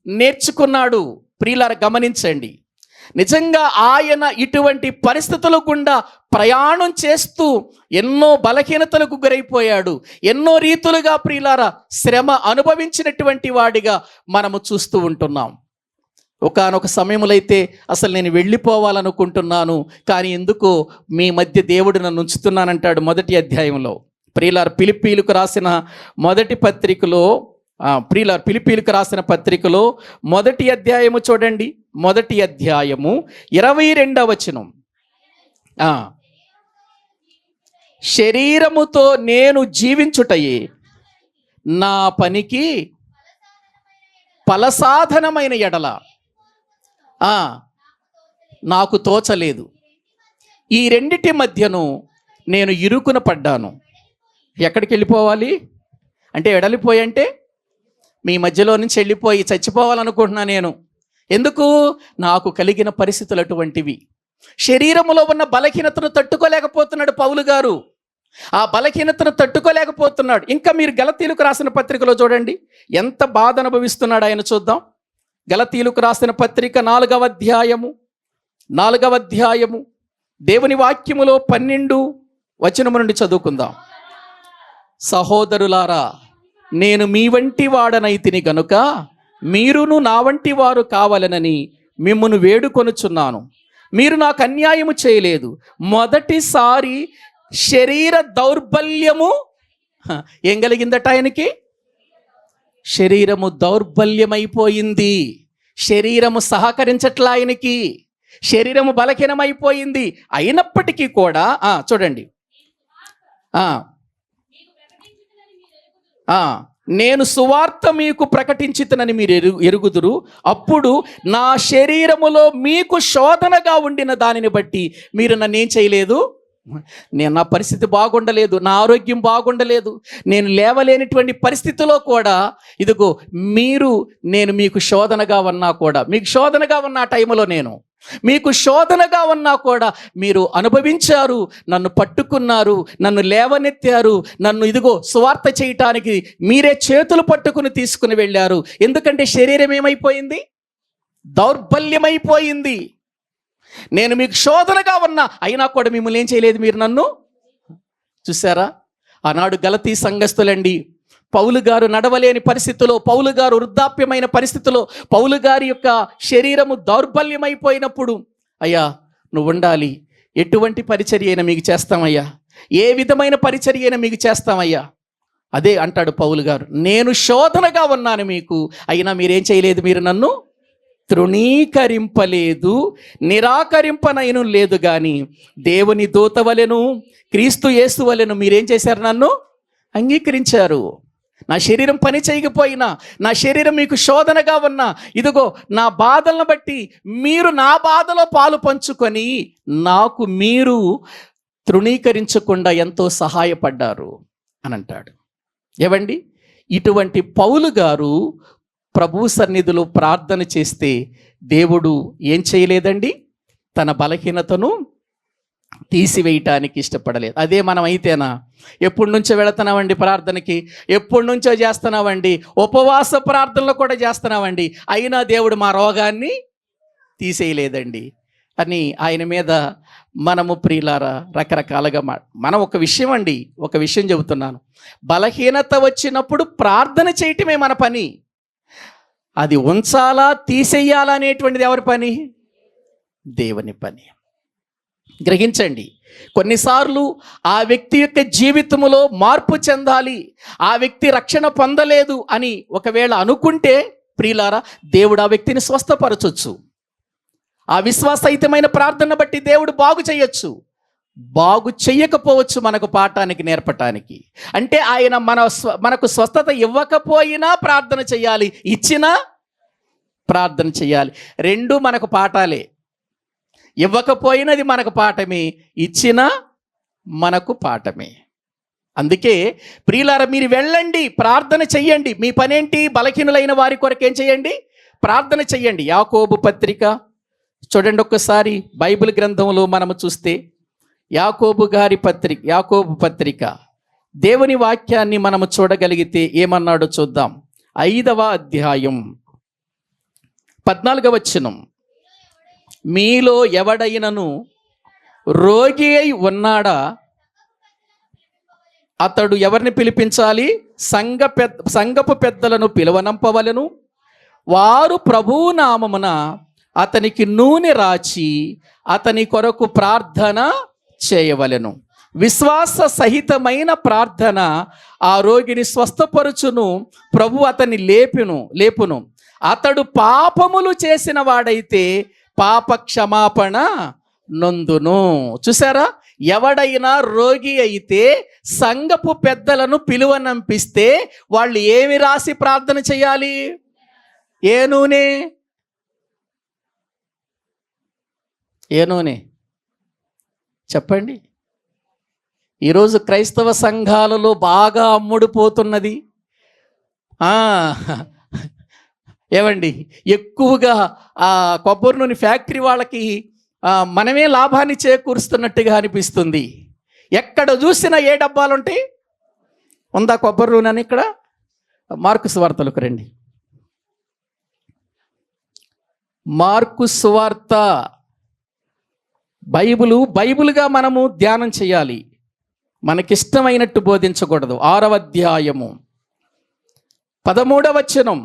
నేర్చుకున్నాడు. ప్రియులారా గమనించండి, నిజంగా ఆయన ఇటువంటి పరిస్థితుల గుండా ప్రయాణం చేస్తూ ఎన్నో బలహీనతలకు గురైపోయాడు. ఎన్నో రీతులుగా ప్రియులారా శ్రమ అనుభవించినటువంటి వాడిగా మనము చూస్తూ ఉంటున్నాం. ఒకానొక సమయంలో అయితే అసలు నేను వెళ్ళిపోవాలనుకుంటున్నాను, కానీ ఎందుకో మీ మధ్య దేవుడు నన్ను ఉంచుతున్నానంటాడు 1వ అధ్యాయంలో. ప్రియులారా ఫిలిప్పీయులకు రాసిన మొదటి పత్రికలో, ఫిలిప్పీయులకు రాసిన పత్రికలో 1వ అధ్యాయము చూడండి. 1వ అధ్యాయము 22వ వచనం. శరీరముతో నేను జీవించుటయే నా పనికి ఫలసాధనమైన ఎడల నాకు తోచలేదు. ఈ రెండిటి మధ్యను నేను ఇరుకున పడ్డాను. ఎక్కడికి వెళ్ళిపోవాలి అంటే, వెడలిపోయి అంటే మీ మధ్యలో నుంచి వెళ్ళిపోయి చచ్చిపోవాలనుకుంటున్నా నేను. ఎందుకు? నాకు కలిగిన పరిస్థితులు అటువంటివి. శరీరములో ఉన్న బలహీనతను తట్టుకోలేకపోతున్నాడు పౌలు గారు. ఆ బలహీనతను తట్టుకోలేకపోతున్నాడు. ఇంకా మీరు గలతీయులకు రాసిన పత్రికలో చూడండి ఎంత బాధ అనుభవిస్తున్నాడు ఆయన. చూద్దాం. గలతీయులకు రాసిన పత్రిక 4వ అధ్యాయము దేవుని వాక్యములో 12వ వచనము నుండి చదువుకుందాం. సహోదరులారా, నేను మీ వంటి వాడనైతిని గనుక మీరును నా వంటి వారు కావాలనని మిమ్మును వేడుకొనుచున్నాను. మీరు నాకు అన్యాయము చేయలేదు. మొదటిసారి శరీర దౌర్బల్యము ఏం కలిగిందట ఆయనకి? శరీరము దౌర్బల్యమైపోయింది. శరీరము సహకరించట్లా ఆయనకి. శరీరము బలహీనమైపోయింది. అయినప్పటికీ కూడా చూడండి, నేను సువార్త మీకు ప్రకటించితనని మీరు ఎరుగుదురు. అప్పుడు నా శరీరములో మీకు శోధనగా ఉండిన దానిని బట్టి మీరు నన్ను ఏం చేయలేదు. నా పరిస్థితి బాగుండలేదు, నా ఆరోగ్యం బాగుండలేదు, నేను లేవలేనటువంటి పరిస్థితిలో కూడా ఇదిగో నేను మీకు శోధనగా ఉన్నా కూడా, మీకు శోధనగా ఉన్న ఆ టైంలో నేను మీకు శోధనగా ఉన్నా కూడా మీరు అనుభవించారు, నన్ను పట్టుకున్నారు, నన్ను లేవనెత్తారు, నన్ను ఇదిగో సువార్త చేయటానికి మీరే చేతులు పట్టుకుని తీసుకుని వెళ్ళారు. ఎందుకంటే శరీరం ఏమైపోయింది? దౌర్బల్యమైపోయింది. నేను మీకు శోధనగా ఉన్నా అయినా కూడా మిమ్మల్ని ఏం చేయలేదు మీరు నన్ను. చూసారా? ఆనాడు గలతీ సంఘస్థులండి, పౌలు గారు నడవలేని పరిస్థితిలో, పౌలు గారు వృద్ధాప్యమైన పరిస్థితిలో, పౌలు గారి యొక్క శరీరము దౌర్బల్యమైపోయినప్పుడు, అయ్యా నువ్వు ఉండాలి, ఎటువంటి పరిచర్య అయినా మీకు చేస్తామయ్యా, ఏ విధమైన పరిచర్య అయినా మీకు చేస్తామయ్యా. అదే అంటాడు పౌలు గారు, నేను శోధనగా ఉన్నాను మీకు, అయినా మీరేం చేయలేదు, మీరు నన్ను తృణీకరింపలేదు, నిరాకరింపనైను లేదు. కానీ దేవుని దూత వలెను క్రీస్తు యేసు వలెను మీరేం చేశారు? నన్ను అంగీకరించారు. నా శరీరం పని చేయకపోయినా, నా శరీరం మీకు శోధనగా ఉన్నా, ఇదిగో నా బాధలను బట్టి మీరు నా బాధలో పాలు పంచుకొని నాకు మీరు తృణీకరించకుండా ఎంతో సహాయపడ్డారు అని అంటాడు. ఏవండి, ఇటువంటి పౌలు గారు ప్రభు సన్నిధిలో ప్రార్థన చేస్తే దేవుడు ఏం చేయలేదండి? తన బలహీనతను తీసివేయటానికి ఇష్టపడలేదు. అదే మనం అయితేనా? ఎప్పటి నుంచో వెళుతున్నామండి ప్రార్థనకి, ఎప్పటి నుంచో చేస్తున్నామండి, ఉపవాస ప్రార్థనలు కూడా చేస్తున్నామండి, అయినా దేవుడు మా రోగాన్ని తీసేయలేదండి అని ఆయన మీద మనము ప్రియులారా రకరకాలుగా మనం ఒక విషయం చెబుతున్నాను. బలహీనత వచ్చినప్పుడు ప్రార్థన చేయటమే మన పని. అది ఉంచాలా తీసేయాలా అనేటువంటిది ఎవరి పని? దేవుని పని. గ్రహించండి, కొన్నిసార్లు ఆ వ్యక్తి యొక్క జీవితంలో మార్పు చెందాలి, ఆ వ్యక్తి రక్షణ పొందలేదు అని ఒకవేళ అనుకుంటే ప్రియులారా, దేవుడు ఆ వ్యక్తిని స్వస్థపరచొచ్చు. ఆ విశ్వాసహితమైన ప్రార్థన బట్టి దేవుడు బాగు చేయొచ్చు, బాగు చెయ్యకపోవచ్చు మనకు పాఠానికి నేర్పటానికి. అంటే ఆయన మనకు స్వస్థత ఇవ్వకపోయినా ప్రార్థన చేయాలి, ఇచ్చినా ప్రార్థన చేయాలి. రెండు మనకు పాఠాలే. ఇవ్వకపోయినది మనకు పాఠమే, ఇచ్చినా మనకు పాఠమే. అందుకే ప్రియులారా, మీరు వెళ్ళండి, ప్రార్థన చెయ్యండి. మీ పనేంటి? బలహీనులైన వారి కొరకు ఏం చేయండి? ప్రార్థన చెయ్యండి. యాకోబు పత్రిక చూడండి ఒక్కసారి. బైబిల్ గ్రంథంలో మనము చూస్తే యాకోబు పత్రిక దేవుని వాక్యాన్ని మనము చూడగలిగితే ఏమన్నాడో చూద్దాం. 5వ అధ్యాయం 14వ వచనం. మీలో ఎవడైనను రోగి అయి ఉన్నాడా, అతడు ఎవరిని పిలిపించాలి? సంఘపు పెద్దలను పిలువనంపవలెను. వారు ప్రభువు నామమున అతనికి నూనె రాచి అతని కొరకు ప్రార్థన చేయవలెను. విశ్వాస సహితమైన ప్రార్థన ఆ రోగిని స్వస్థపరుచును, ప్రభు అతన్ని లేపును. అతడు పాపములు చేసిన వాడైతే పాప క్షమాపణ నొందును. చూసారా? ఎవడైనా రోగి అయితే సంఘపు పెద్దలను పిలువనంపిస్తే వాళ్ళు ఏమి రాసి ప్రార్థన చేయాలి? ఏ నూనె చెప్పండి. ఈరోజు క్రైస్తవ సంఘాలలో బాగా అమ్ముడుపోతున్నది ఏమండి, ఎక్కువగా ఆ కొబ్బరి నూనె ఫ్యాక్టరీ వాళ్ళకి మనమే లాభాన్ని చేకూరుస్తున్నట్టుగా అనిపిస్తుంది. ఎక్కడ చూసినా ఏ డబ్బాలు ఉంటాయి? ఉందా కొబ్బరి నూనె అని? ఇక్కడ మార్కు సువార్తలకు రండి. మార్కు సువార్త బైబిలుగా మనము ధ్యానం చేయాలి, మనకిష్టమైనట్టు బోధించకూడదు. 6వ అధ్యాయము 13వ వచనం.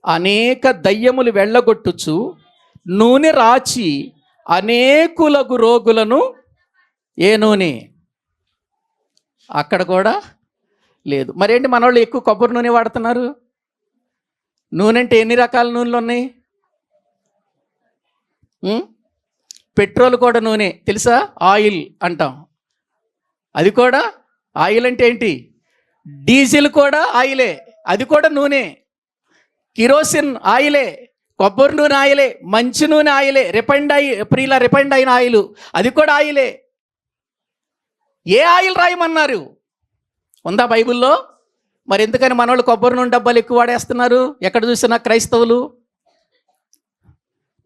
అనేక దయ్యములు వెళ్ళగొట్టుచు నూనె రాచి అనేకులగు రోగులను. ఏ నూనె? అక్కడ కూడా లేదు. మరేంటి మనోళ్ళు ఎక్కువ కొబ్బరి నూనె వాడుతున్నారు? నూనె అంటే ఎన్ని రకాల నూనెలు ఉన్నాయి? పెట్రోల్ కూడా నూనె, తెలుసా? ఆయిల్ అంటాం, అది కూడా ఆయిల్. అంటే ఏంటి? డీజిల్ కూడా ఆయిలే, అది కూడా నూనె. కిరోసిన్ ఆయిలే, కొబ్బరి నూనె ఆయిలే, మంచి నూనె ఆయిలే, రిఫైండ్ అయిన ఆయిల్, అది కూడా ఆయిలే. ఏ ఆయిల్ రాయమన్నారు? ఉందా బైబిల్లో? మరి ఎందుకని మనోళ్ళు కొబ్బరి నూనె డబ్బాలు ఎక్కువ వాడేస్తున్నారు? ఎక్కడ చూసినా క్రైస్తవులు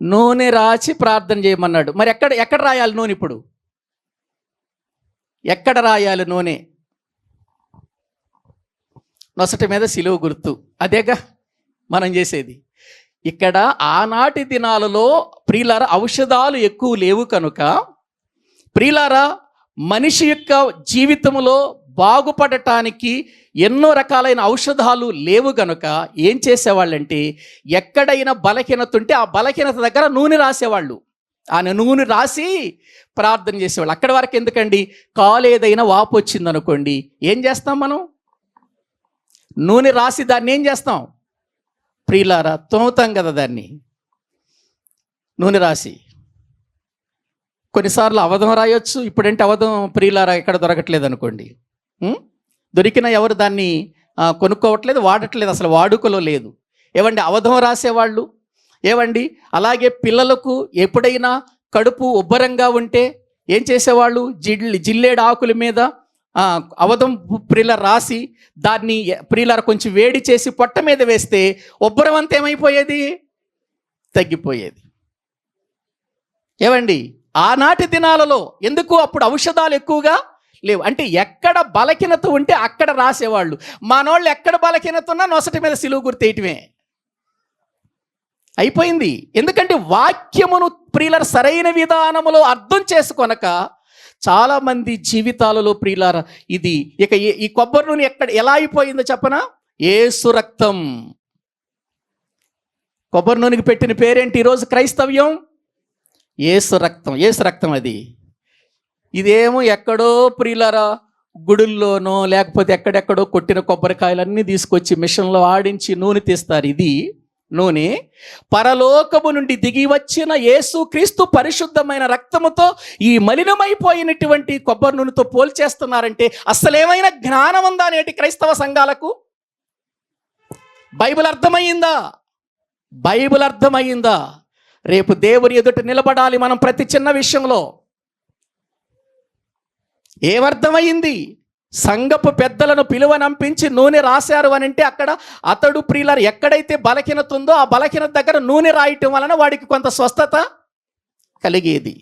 నూనె రాచి ప్రార్థన చేయమన్నాడు. మరి ఎక్కడ రాయాలి నూనె? ఇప్పుడు ఎక్కడ రాయాలి నూనె? నొసటి మీద సిలువ గుర్తు, అదేగా మనం చేసేది. ఇక్కడ ఆనాటి దినాలలో ప్రియులారా ఔషధాలు ఎక్కువ లేవు కనుక, ప్రియులారా మనిషి యొక్క జీవితంలో బాగుపడటానికి ఎన్నో రకాలైన ఔషధాలు లేవు గనుక ఏం చేసేవాళ్ళంటే, ఎక్కడైనా బలహీనత ఉంటే ఆ బలహీనత దగ్గర నూనె రాసేవాళ్ళు. ఆ నూనె రాసి ప్రార్థన చేసేవాళ్ళు. అక్కడి వరకు ఎందుకండి? కాలు ఏదైనా వాపు వచ్చింది అనుకోండి, ఏం చేస్తాం మనం? నూనె రాసి దాన్ని ఏం చేస్తాం ప్రియులారా? తోముతాం కదా దాన్ని, నూనె రాసి. కొన్నిసార్లు అవధం రాయొచ్చు. ఇప్పుడంటే అవధం ప్రియులారా ఎక్కడ దొరకట్లేదు అనుకోండి. దొరికినా ఎవరు దాన్ని కొనుక్కోవట్లేదు, వాడట్లేదు, అసలు వాడుకలో లేదు. ఏవండి అవధం రాసేవాళ్ళు. ఏవండి అలాగే పిల్లలకు ఎప్పుడైనా కడుపు ఉబ్బరంగా ఉంటే ఏం చేసేవాళ్ళు? జిల్లేడు ఆకుల మీద అవధం ప్రియుల రాసి దాన్ని ప్రియుల కొంచెం వేడి చేసి పొట్ట మీద వేస్తే ఉబ్బరం అంతా ఏమైపోయేది? తగ్గిపోయేది. ఏమండి, ఆనాటి దినాలలో ఎందుకు అప్పుడు ఔషధాలు ఎక్కువగా లేవు అంటే ఎక్కడ బలహీనత ఉంటే అక్కడ రాసేవాళ్ళు. మనోళ్ళు ఎక్కడ బలహీనత ఉన్నా నొసటి మీద సిలువ గుర్తేయటమే అయిపోయింది. ఎందుకంటే వాక్యమును ప్రియులార సరైన విధానములో అర్థం చేసుకొనక చాలామంది జీవితాలలో ప్రియులార ఇది ఇక ఈ కొబ్బరి నూనె ఎలా అయిపోయిందో చెప్పనా? యేసు రక్తం. కొబ్బరి నూనెకి పెట్టిన పేరేంటి ఈరోజు క్రైస్తవ్యం? యేసు రక్తం. యేసు రక్తం అది. ఇదేమో ఎక్కడో ప్రియులారా గుడుల్లోనో లేకపోతే ఎక్కడెక్కడో కొట్టిన కొబ్బరికాయలన్నీ తీసుకొచ్చి మిషన్లో ఆడించి నూనె తీస్తారు. ఇది నూనె పరలోకము నుండి దిగి వచ్చిన యేసుక్రీస్తు పరిశుద్ధమైన రక్తముతో ఈ మలినమైపోయినటువంటి కొబ్బరి నూనెతో పోల్చేస్తున్నారంటే అసలేమైనా జ్ఞానం ఉందా నేటి క్రైస్తవ సంఘాలకు? బైబిల్ అర్థమయ్యిందా? బైబిల్ అర్థమయ్యిందా? రేపు దేవుని ఎదుట నిలబడాలి మనం ప్రతి చిన్న విషయంలో. ఏమర్థమయ్యింది? సంఘపు పెద్దలను పిలువనంపించి నూనె రాశారు అని అంటే అక్కడ అతడు ప్రియులారు ఎక్కడైతే బలహీనత ఉందో ఆ బలహీనత దగ్గర నూనె రాయటం వలన వాడికి కొంత స్వస్థత కలిగేది.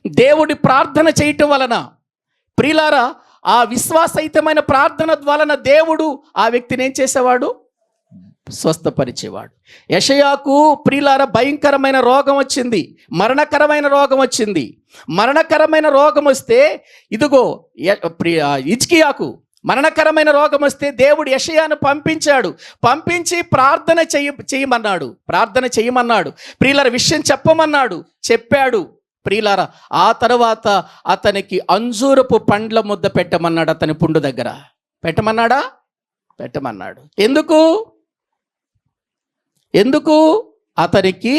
దేవుడి ప్రార్థన చేయటం వలన ప్రియులారా ఆ విశ్వాసయుతమైన ప్రార్థన వలన దేవుడు ఆ వ్యక్తిని ఏం చేసేవాడు? స్వస్థపరిచేవాడు. యెషయాకు ప్రియులార భయంకరమైన రోగం వచ్చింది, మరణకరమైన రోగం వచ్చింది. మరణకరమైన రోగం వస్తే ఇదిగో హిజ్కియాకు మరణకరమైన రోగం వస్తే దేవుడు యెషయాను పంపించి ప్రార్థన చేయమన్నాడు. ప్రార్థన చేయమన్నాడు. ప్రియులార విషయం చెప్పమన్నాడు. చెప్పాడు. ప్రియులార ఆ తర్వాత అతనికి అంజూరపు పండ్ల ముద్ద పెట్టమన్నాడు. అతని పుండు దగ్గర పెట్టమన్నాడా? పెట్టమన్నాడు. ఎందుకు? అతనికి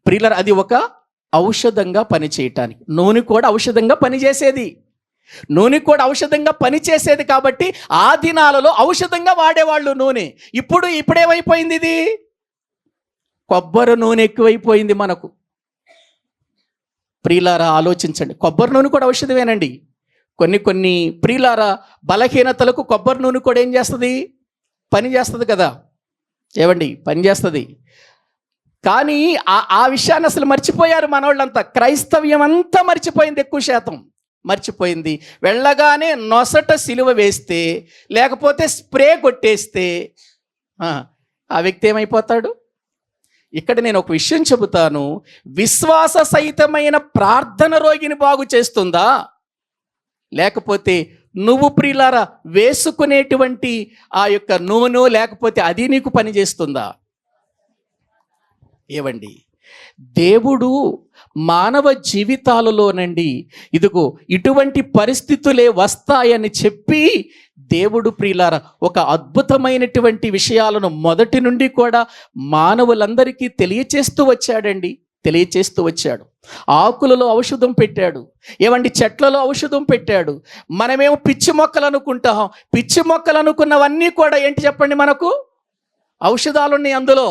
ప్రియులార అది ఒక ఔషధంగా పనిచేయటానికి. నూనె కూడా ఔషధంగా పనిచేసేది. నూనె కూడా ఔషధంగా పనిచేసేది కాబట్టి ఆ దినాలలో ఔషధంగా వాడేవాళ్ళు నూనె. ఇప్పుడేమైపోయింది? ఇది కొబ్బరి నూనె ఎక్కువైపోయింది మనకు. ప్రియులారా ఆలోచించండి, కొబ్బరి నూనె కూడా ఔషధమేనండి. కొన్ని ప్రియులారా బలహీనతలకు కొబ్బరి నూనె కూడా ఏం చేస్తుంది? పని చేస్తుంది కదా. ఏవండి, పని చేస్తుంది. కానీ ఆ విషయాన్ని అసలు మర్చిపోయారు మనోళ్ళంతా. క్రైస్తవ్యం అంతా మర్చిపోయింది, ఎక్కువ శాతం మర్చిపోయింది. వెళ్ళగానే నొసట సిలువ వేస్తే లేకపోతే స్ప్రే కొట్టేస్తే ఆ వ్యక్తి ఏమైపోతాడు? ఇక్కడ నేను ఒక విషయం చెబుతాను. విశ్వాస సహితమైన ప్రార్థన రోగిని బాగు చేస్తుందా? లేకపోతే నువ్వు ప్రియులారా వేసుకునేటువంటి ఆ యొక్క నూనె లేకపోతే అది నీకు పని చేస్తుందా? ఏవండి, దేవుడు మానవ జీవితాలలోనండి ఇదిగో ఇటువంటి పరిస్థితులే వస్తాయని చెప్పి దేవుడు ప్రియులారా ఒక అద్భుతమైనటువంటి విషయాలను మొదటి నుండి కూడా మానవులందరికీ తెలియచేస్తూ వచ్చాడు. ఆకులలో ఔషధం పెట్టాడు. ఏవండి, చెట్లలో ఔషధం పెట్టాడు. మనమేమో పిచ్చి మొక్కలు అనుకుంటాం. పిచ్చి మొక్కలు అనుకున్నవన్నీ కూడా ఏంటి చెప్పండి? మనకు ఔషధాలున్నాయి అందులో.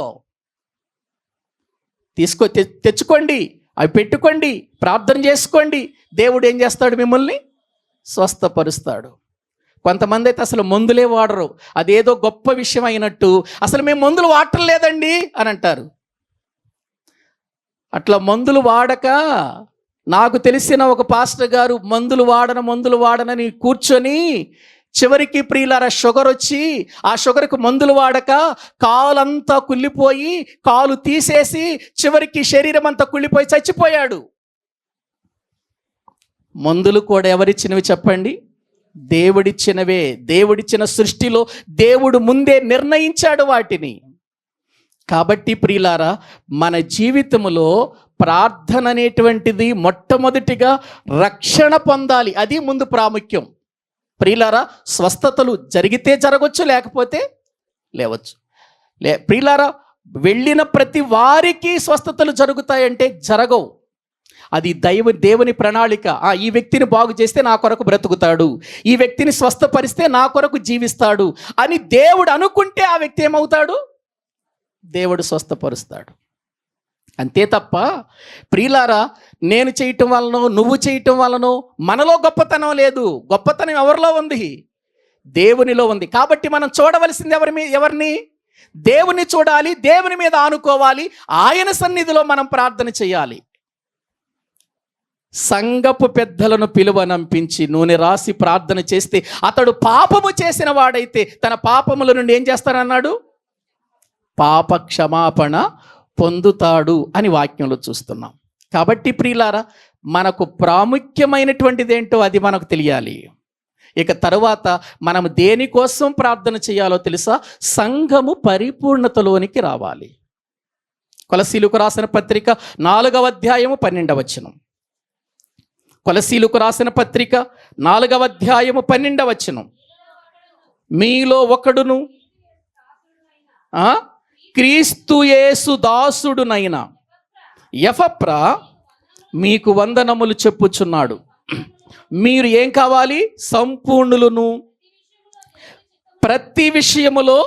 తెచ్చుకోండి, అవి పెట్టుకోండి, ప్రార్థన చేసుకోండి. దేవుడు ఏం చేస్తాడు? మిమ్మల్ని స్వస్థపరుస్తాడు. కొంతమంది అయితే అసలు మందులే వాడరు. అదేదో గొప్ప విషయం అయినట్టు అసలు మేము మందులు వాడటం లేదండి అని అంటారు. అట్లా మందులు వాడక నాకు తెలిసిన ఒక పాస్టర్ గారు మందులు వాడనని కూర్చొని చివరికి ప్రియులారా షుగర్ వచ్చి ఆ షుగర్కి మందులు వాడక కాలంతా కుళ్ళిపోయి కాలు తీసేసి చివరికి శరీరం అంతా కుళ్ళిపోయి చచ్చిపోయాడు. మందులు కూడా ఎవరిచ్చినవి చెప్పండి? దేవుడిచ్చినవే. దేవుడిచ్చిన సృష్టిలో దేవుడు ముందే నిర్ణయించాడు వాటిని. కాబట్టి ప్రియులారా మన జీవితంలో ప్రార్థన అనేటువంటిది మొట్టమొదటిగా రక్షణ పొందాలి. అది ముందు ప్రాముఖ్యం. ప్రియులారా స్వస్థతలు జరిగితే జరగవచ్చు, లేకపోతే లేవచ్చు. ప్రియులారా వెళ్ళిన ప్రతి వారికి స్వస్థతలు జరుగుతాయంటే జరగవు. అది దేవుని ప్రణాళిక. ఈ వ్యక్తిని బాగు చేస్తే నా కొరకు బ్రతుకుతాడు, ఈ వ్యక్తిని స్వస్థపరిస్తే నా కొరకు జీవిస్తాడు అని దేవుడు అనుకుంటే ఆ వ్యక్తి ఏమవుతాడు? దేవుడు స్వస్థపరుస్తాడు. అంతే తప్ప ప్రియులారా, నేను చేయటం వలనో నువ్వు చేయటం వలనో మనలో గొప్పతనం లేదు. గొప్పతనం ఎవరిలో ఉంది? దేవునిలో ఉంది. కాబట్టి మనం చూడవలసింది ఎవరిని? దేవుని చూడాలి, దేవుని మీద ఆనుకోవాలి, ఆయన సన్నిధిలో మనం ప్రార్థన చేయాలి. సంఘపు పెద్దలను పిలువనంపించి నూనె రాసి ప్రార్థన చేస్తే అతడు పాపము చేసిన వాడైతే తన పాపముల నుండి ఏం చేస్తానన్నాడు? పాప క్షమాపణ పొందుతాడు అని వాక్యంలో చూస్తున్నాం. కాబట్టి ప్రియులారా, మనకు ప్రాముఖ్యమైనటువంటిది ఏంటో అది మనకు తెలియాలి. ఇక తరువాత మనం దేనికోసం ప్రార్థన చేయాలో తెలుసా? సంఘము పరిపూర్ణతలోనికి రావాలి. కొలసీలకు రాసిన పత్రిక 4వ అధ్యాయము 12వ వచనం. కొలసీలకు రాసిన పత్రిక 4వ అధ్యాయము 12వ వచనం. మీలో ఒకడును క్రీస్తు యేసు దాసుడునైన ఎపఫ్రా మీకు వందనములు చెప్పుచున్నాడు. మీరు ఏం కావాలి? సంపూర్ణులను, ప్రతి విషయములో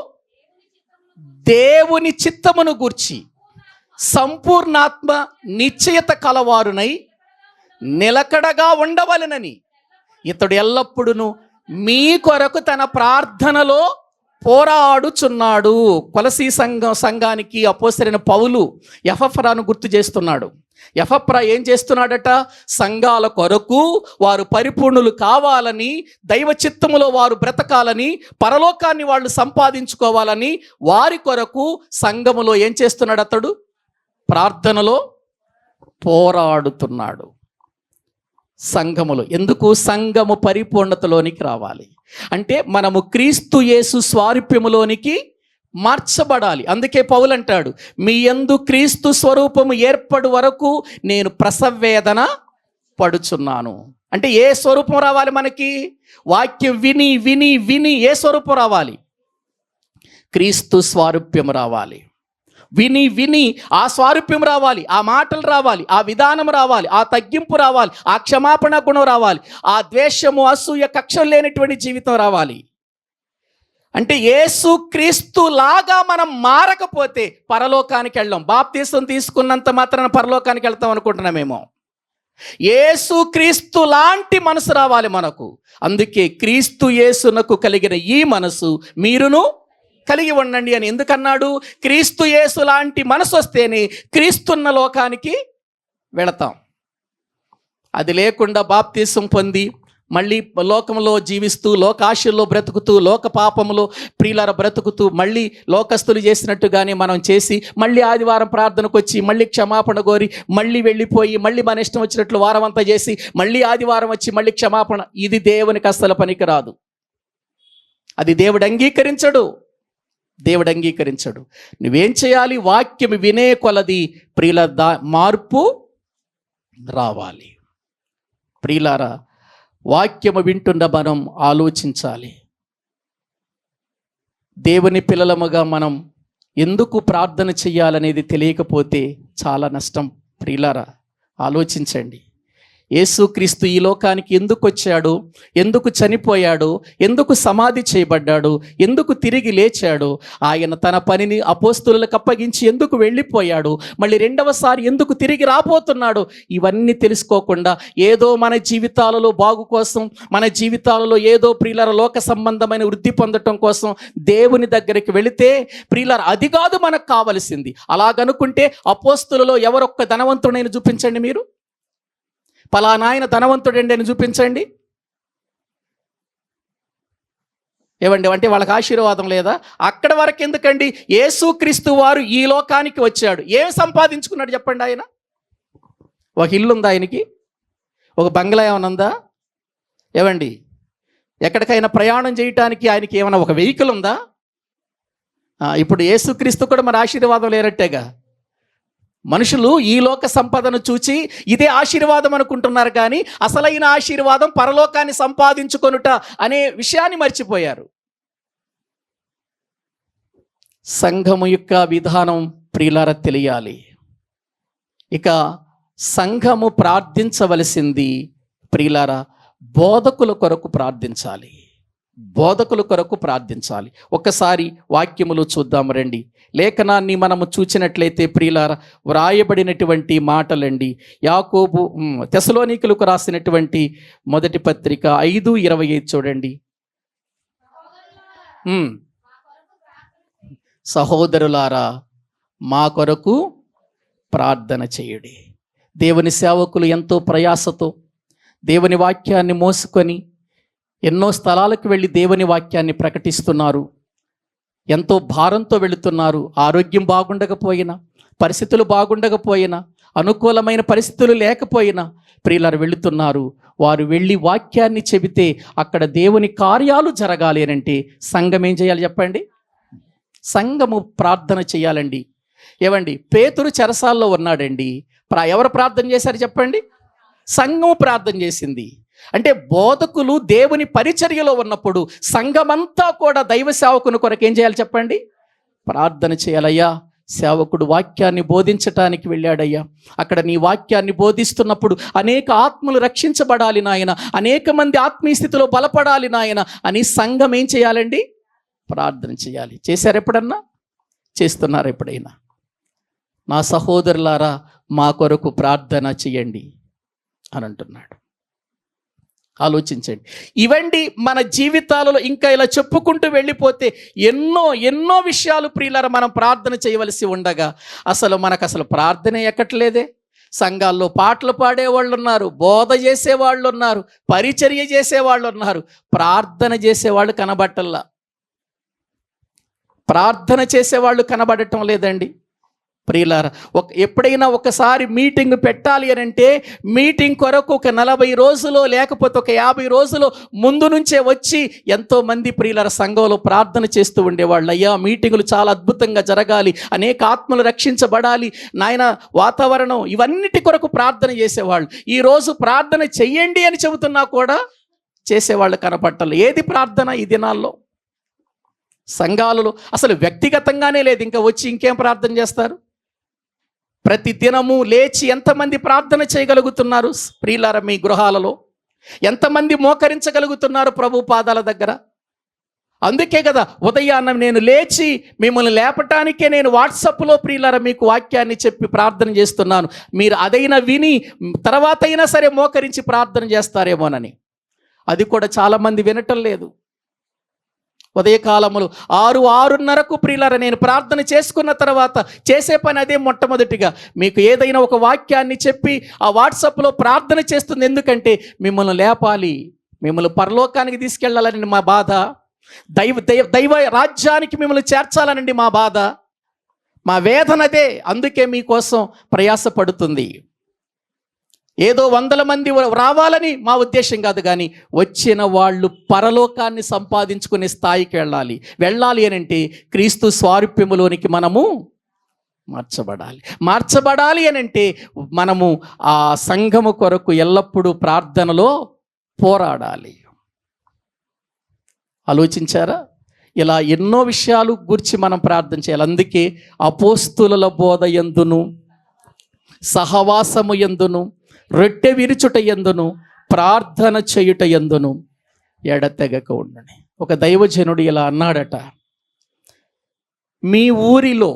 దేవుని చిత్తమును గూర్చి సంపూర్ణాత్మ నిశ్చయత కలవారునై నిలకడగా ఉండవలెనని ఇతడు ఎల్లప్పుడూ మీ కొరకు తన ప్రార్థనలో పోరాడుచున్నాడు. కొలసీ సంఘానికి అపోస్తలుడైన పౌలు ఎపఫ్రాను గుర్తు చేస్తున్నాడు. ఎపఫ్రా ఏం చేస్తున్నాడట? సంఘాల కొరకు వారు పరిపూర్ణులు కావాలని, దైవ చిత్తములో వారు బ్రతకాలని, పరలోకాన్ని వాళ్ళు సంపాదించుకోవాలని వారి కొరకు సంఘములో ఏం చేస్తున్నాడు? అతడు ప్రార్థనలో పోరాడుతున్నాడు. సంఘములో ఎందుకు? సంఘము పరిపూర్ణతలోనికి రావాలి అంటే మనము క్రీస్తు యేసు స్వారూప్యములోనికి మార్చబడాలి. అందుకే పౌలు అంటాడు, మీ యందు క్రీస్తు స్వరూపము ఏర్పడు వరకు నేను ప్రసవేదన పడుచున్నాను. అంటే ఏ స్వరూపం రావాలి మనకి? వాక్యం విని విని విని ఏ స్వరూపం రావాలి? క్రీస్తు స్వారూప్యం రావాలి. విని విని ఆ స్వారూప్యం రావాలి, ఆ మాటలు రావాలి, ఆ విధానం రావాలి, ఆ తగ్గింపు రావాలి, ఆ క్షమాపణ గుణం రావాలి, ఆ ద్వేషము, అసూయ, కక్షలు లేనటువంటి జీవితం రావాలి. అంటే యేసు క్రీస్తు లాగా మనం మారకపోతే పరలోకానికి వెళ్ళాం. బాప్తీసం తీసుకున్నంత మాత్రాన పరలోకానికి వెళ్తాం అనుకుంటున్నామేమో. యేసు క్రీస్తు లాంటి మనసు రావాలి మనకు. అందుకే క్రీస్తు యేసునకు కలిగిన ఈ మనసు మీరును కలిగి ఉండండి అని ఎందుకన్నాడు? క్రీస్తు యేసు లాంటి మనసు వస్తేనే క్రీస్తున్న లోకానికి వెళతాం. అది లేకుండా బాప్తీసం పొంది మళ్ళీ లోకంలో జీవిస్తూ, లోకాశల్లో బ్రతుకుతూ, లోక పాపములో ప్రియులార బ్రతుకుతూ, మళ్ళీ లోకస్తులు చేసినట్టుగానే మనం చేసి మళ్ళీ ఆదివారం ప్రార్థనకు వచ్చి మళ్ళీ క్షమాపణ కోరి మళ్ళీ వెళ్ళిపోయి మళ్ళీ మన ఇష్టం వచ్చినట్లు వారం అంతా చేసి మళ్ళీ ఆదివారం వచ్చి మళ్ళీ క్షమాపణ, ఇది దేవునికి అస్సలు పనికిరాదు. అది దేవుడు అంగీకరించడు. దేవుడు అంగీకరించడు. నువ్వేం చేయాలి? వాక్యం వినే కొలది ప్రియుల మార్పు రావాలి. ప్రియులారా, వాక్యము వింటున్న మనం ఆలోచించాలి. దేవుని పిల్లలముగా మనం ఎందుకు ప్రార్థన చేయాలనేది తెలియకపోతే చాలా నష్టం. ప్రియులారా, ఆలోచించండి. యేసుక్రీస్తు ఈ లోకానికి ఎందుకు వచ్చాడు, ఎందుకు చనిపోయాడు, ఎందుకు సమాధి చేయబడ్డాడు, ఎందుకు తిరిగి లేచాడు, ఆయన తన పనిని అపోస్తలులకు అప్పగించి ఎందుకు వెళ్ళిపోయాడు, మళ్ళీ రెండవసారి ఎందుకు తిరిగి రాబోతున్నాడు, ఇవన్నీ తెలుసుకోకుండా ఏదో మన జీవితాలలో బాగు కోసం, మన జీవితాలలో ఏదో ప్రియులార లోక సంబంధమైన వృద్ధి పొందటం కోసం దేవుని దగ్గరికి వెళితే ప్రియులార అది కాదు మనకు కావలసింది. అలాగనుకుంటే అపోస్తలులలో ఎవరొక్క ధనవంతుడైన చూపించండి. మీరు పలానా ఆయన ధనవంతుడండి అని చూపించండి. ఏవండి అంటే వాళ్ళకి ఆశీర్వాదం లేదా? అక్కడ వరకు ఎందుకండి? యేసుక్రీస్తు వారు ఈ లోకానికి వచ్చాడు. ఏం సంపాదించుకున్నాడు చెప్పండి? ఆయన ఒక ఇల్లు ఉందా ఆయనకి? ఒక బంగ్లా ఏమైనా ఉందా? ఏవండి ఎక్కడికైనా ప్రయాణం చేయటానికి ఆయనకి ఏమైనా ఒక వెహికల్ ఉందా? ఇప్పుడు యేసుక్రీస్తు కూడా మరి ఆశీర్వాదం లేనట్టేగా. మనుషులు ఈ లోక సంపదను చూచి ఇదే ఆశీర్వాదం అనుకుంటున్నారు, కానీ అసలైన ఆశీర్వాదం పరలోకాన్ని సంపాదించుకొనుట అనే విషయాన్ని మర్చిపోయారు. సంఘము యొక్క విధానం ప్రియులార తెలియాలి. ఇక సంఘము ప్రార్థించవలసింది ప్రియులార బోధకుల కొరకు ప్రార్థించాలి. బోధకుల కొరకు ప్రార్థించాలి. ఒక్కసారి వాక్యములు చూద్దాం రండి. లేఖనాన్ని మనము చూచినట్లయితే ప్రియులారా, వ్రాయబడినటువంటి మాటలండి. యాకోబు తెసలోనికలకు రాసినటువంటి మొదటి పత్రిక 5:25 చూడండి. సహోదరులారా, మా కొరకు ప్రార్థన చేయుడి. దేవుని సేవకులు ఎంతో ప్రయాసతో దేవుని వాక్యాన్ని మోసుకొని ఎన్నో స్థలాలకు వెళ్ళి దేవుని వాక్యాన్ని ప్రకటిస్తున్నారు. ఎంతో భారంతో వెళుతున్నారు. ఆరోగ్యం బాగుండకపోయినా, పరిస్థితులు బాగుండకపోయినా, అనుకూలమైన పరిస్థితులు లేకపోయినా ప్రియులారు వెళుతున్నారు. వారు వెళ్ళి వాక్యాన్ని చెబితే అక్కడ దేవుని కార్యాలు జరగాలి అని అంటే సంఘం ఏం చేయాలి చెప్పండి? సంఘము ప్రార్థన చేయాలండి. ఏవండి, పేతురు చెరసాల్లో ఉన్నాడండి. ఎవరు ప్రార్థన చేశారు చెప్పండి? సంఘము ప్రార్థన చేసింది. అంటే బోధకులు దేవుని పరిచర్యలో ఉన్నప్పుడు సంఘమంతా కూడా దైవ సేవకుని కొరకు ఏం చేయాలి చెప్పండి? ప్రార్థన చేయాలయ్యా. సేవకుడు వాక్యాన్ని బోధించటానికి వెళ్ళాడయ్యా. అక్కడ నీ వాక్యాన్ని బోధిస్తున్నప్పుడు అనేక ఆత్మలు రక్షించబడాలి నాయన, అనేక మంది ఆత్మీయ స్థితిలో బలపడాలి నాయన అని సంఘం ఏం చేయాలండి? ప్రార్థన చేయాలి. చేశారు ఎప్పుడన్నా? చేస్తున్నారు ఎప్పుడైనా? నా సహోదరులారా, మా కొరకు ప్రార్థన చేయండి అని అంటున్నాడు. ఆలోచించండి. ఇవండి మన జీవితాలలో ఇంకా ఇలా చెప్పుకుంటూ వెళ్ళిపోతే ఎన్నో ఎన్నో విషయాలు ప్రియులారా మనం ప్రార్థన చేయవలసి ఉండగా మనకు ప్రార్థన ఎక్కట్లేదే. సంఘాల్లో పాటలు పాడేవాళ్ళు ఉన్నారు, బోధ చేసేవాళ్ళు ఉన్నారు, పరిచర్య చేసేవాళ్ళు ఉన్నారు. ప్రార్థన చేసేవాళ్ళు కనబట్టల్లా. ప్రార్థన చేసేవాళ్ళు కనబడటం లేదండి ప్రియులారా. ఎప్పుడైనా ఒకసారి మీటింగ్ పెట్టాలి అని అంటే మీటింగ్ కొరకు ఒక 40 రోజులు లేకపోతే ఒక 50 రోజులు ముందు నుంచే వచ్చి ఎంతోమంది ప్రియులారా సంఘంలో ప్రార్థన చేస్తూ ఉండేవాళ్ళు. అయ్యా, మీటింగులు చాలా అద్భుతంగా జరగాలి, అనేక ఆత్మలు రక్షించబడాలి నాయన, వాతావరణం, ఇవన్నిటి కొరకు ప్రార్థన చేసేవాళ్ళు. ఈరోజు ప్రార్థన చెయ్యండి అని చెబుతున్నా కూడా చేసేవాళ్ళు కనపట్టాలి. ఏది ప్రార్థన ఈ దినాల్లో? సంఘాలలో అసలు వ్యక్తిగతంగానే లేదు. ఇంకా వచ్చి ఇంకేం ప్రార్థన చేస్తారు? ప్రతి దినము లేచి ఎంతమంది ప్రార్థన చేయగలుగుతున్నారు ప్రియులారా? మీ గృహాలలో ఎంతమంది మోకరించగలుగుతున్నారు ప్రభు పాదాల దగ్గర? అందుకే కదా ఉదయాన్నం నేను లేచి మిమ్మల్ని లేపటానికే నేను వాట్సాప్లో ప్రియులారా మీకు వాక్యాన్ని చెప్పి ప్రార్థన చేస్తున్నాను. మీరు అదైనా విని తర్వాత అయినా సరే మోకరించి ప్రార్థన చేస్తారేమోనని. అది కూడా చాలామంది వినటం లేదు. ఉదయకాలములు 6-6:30 ప్రియులారా నేను ప్రార్థన చేసుకున్న తర్వాత చేసే పని అదే. మొట్టమొదటిగా మీకు ఏదైనా ఒక వాక్యాన్ని చెప్పి ఆ వాట్సాప్లో ప్రార్థన చేస్తుంది. ఎందుకంటే మిమ్మల్ని లేపాలి, మిమ్మల్ని పరలోకానికి తీసుకెళ్లాలని మా బాధ, దైవ రాజ్యానికి మిమ్మల్ని చేర్చాలనండి మా బాధ, మా వేదనదే. అందుకే మీకోసం ప్రయాసపడుతుంది. ఏదో 100 మంది రావాలని మా ఉద్దేశం కాదు, కానీ వచ్చిన వాళ్ళు పరలోకాన్ని సంపాదించుకునే స్థాయికి వెళ్ళాలి అని అంటే క్రీస్తు స్వారూప్యములోనికి మనము మార్చబడాలి అని అంటే మనము ఆ సంఘము కొరకు ఎల్లప్పుడూ ప్రార్థనలో పోరాడాలి. ఆలోచించారా? ఇలా ఎన్నో విషయాలు గురించి మనం ప్రార్థన చేయాలి. అందుకే అపోస్తుల బోధ యందును, సహవాసము యందును, రొట్టె విరుచుట యందును, ప్రార్థన చేయుట యందును ఎడతెగక ఉండని. ఒక దైవజనుడు ఇలా అన్నాడట, మీ ఊరిలో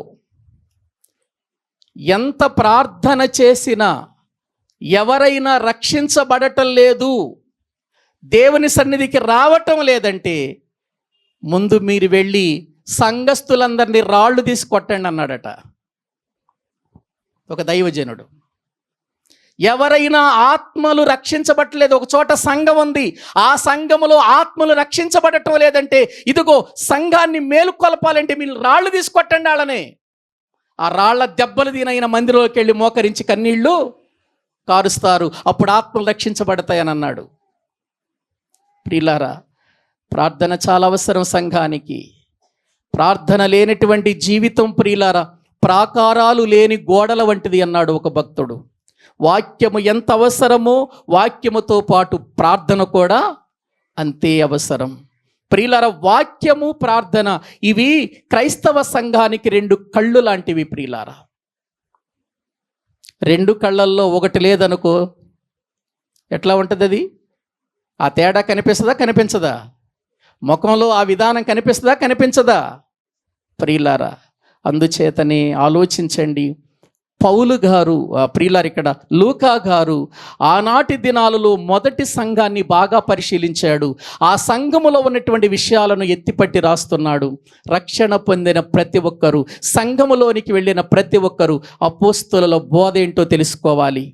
ఎంత ప్రార్థన చేసినా ఎవరైనా రక్షించబడటం లేదు, దేవుని సన్నిధికి రావటం లేదంటే ముందు మీరు వెళ్ళి సంఘస్థులందరినీ రాళ్ళు తీసి కొట్టండి అన్నాడట ఒక దైవజనుడు. ఎవరైనా ఆత్మలు రక్షించబట్టలేదు, ఒక చోట సంఘం ఉంది, ఆ సంఘములో ఆత్మలు రక్షించబడటం లేదంటే ఇదిగో సంఘాన్ని మేలుకొల్పాలంటే మీరు రాళ్ళు తీసుకొట్టండి వాళ్ళనే. ఆ రాళ్ల దెబ్బలు దీనైన మందిరంలోకి వెళ్ళి మోకరించి కన్నీళ్లు కారుస్తారు, అప్పుడు ఆత్మలు రక్షించబడతాయని అన్నాడు. ప్రియులారా, ప్రార్థన చాలా అవసరం సంఘానికి. ప్రార్థన లేనటువంటి జీవితం ప్రియులారా ప్రాకారాలు లేని గోడల వంటిది అన్నాడు ఒక భక్తుడు. వాక్యము ఎంత అవసరమో వాక్యముతో పాటు ప్రార్థన కూడా అంతే అవసరం. ప్రియులారా, వాక్యము ప్రార్థన ఇవి క్రైస్తవ సంఘానికి 2 కళ్ళు లాంటివి. ప్రియులారా, 2 కళ్ళల్లో ఒకటి లేదనుకో ఎట్లా ఉంటుంది? అది ఆ తేడా కనిపిస్తుందా? కనిపించదా? ముఖంలో ఆ విధానం కనిపిస్తుందా, కనిపించదా? ప్రియులారా, అందుచేతనే ఆలోచించండి. పౌలు గారు, ప్రియులారు, ఇక్కడ లూకా గారు ఆనాటి దినాలలో మొదటి సంఘాన్ని బాగా పరిశీలించాడు. ఆ సంఘములో ఉన్నటువంటి విషయాలను ఎత్తిపట్టి రాస్తున్నాడు. రక్షణ పొందిన ప్రతి ఒక్కరూ, సంఘములోనికి వెళ్ళిన ప్రతి ఒక్కరూ అపోస్తలుల బోధ ఏంటో తెలుసుకోవాలి.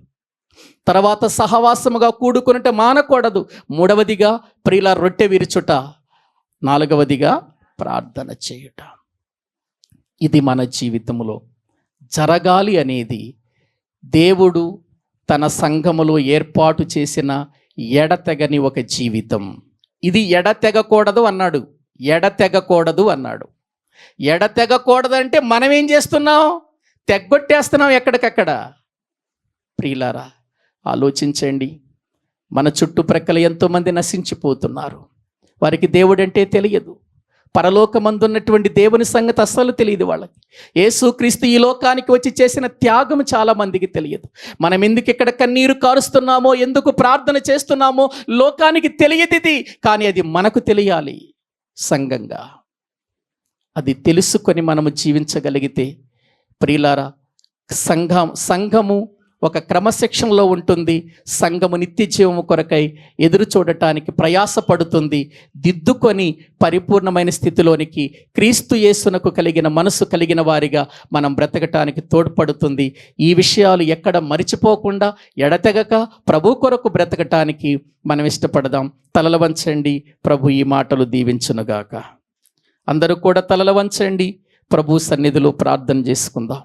తర్వాత సహవాసముగా కూడుకునుట మానకూడదు. మూడవదిగా ప్రియుల రొట్టె విరుచుట. నాలుగవదిగా ప్రార్థన చేయుట. ఇది మన జీవితంలో జరగాలి అనేది దేవుడు తన సంఘములో ఏర్పాటు చేసిన ఎడతెగని ఒక జీవితం. ఇది ఎడతెగకూడదు అన్నాడు. ఎడతెగకూడదు అన్నాడు. ఎడతెగకూడదంటే మనం ఏం చేస్తున్నాం? తెగ్గొట్టేస్తున్నాం ఎక్కడికక్కడ. ప్రియులారా, ఆలోచించండి. మన చుట్టుప్రక్కల ఎంతోమంది నశించిపోతున్నారు. వారికి దేవుడంటే తెలియదు. పరలోకమందున్నటువంటి దేవుని సంగతి అస్సలు తెలియదు వాళ్ళకి. యేసుక్రీస్తు ఈ లోకానికి వచ్చి చేసిన త్యాగం చాలా మందికి తెలియదు. మనం ఎందుకు ఇక్కడ కన్నీరు కారుస్తున్నామో, ఎందుకు ప్రార్థన చేస్తున్నామో లోకానికి తెలియదు ఇది. కానీ అది మనకు తెలియాలి. సంఘంగా అది తెలుసుకొని మనము జీవించగలిగితే, ప్రియులారా, సంఘము ఒక క్రమశిక్షణలో ఉంటుంది. సంఘము నిత్య జీవము కొరకై ఎదురు చూడటానికి ప్రయాసపడుతుంది. దిద్దుకొని పరిపూర్ణమైన స్థితిలోనికి క్రీస్తు యేసునకు కలిగిన మనసు కలిగిన వారిగా మనం బ్రతకటానికి తోడ్పడుతుంది. ఈ విషయాలు ఎక్కడ మరిచిపోకుండా ఎడతెగక ప్రభు కొరకు బ్రతకటానికి మనం ఇష్టపడదాం. తలలు వంచండి. ప్రభు ఈ మాటలు దీవించునుగాక. అందరూ కూడా తలలు వంచండి. ప్రభు సన్నిధిలో ప్రార్థన చేసుకుందాం.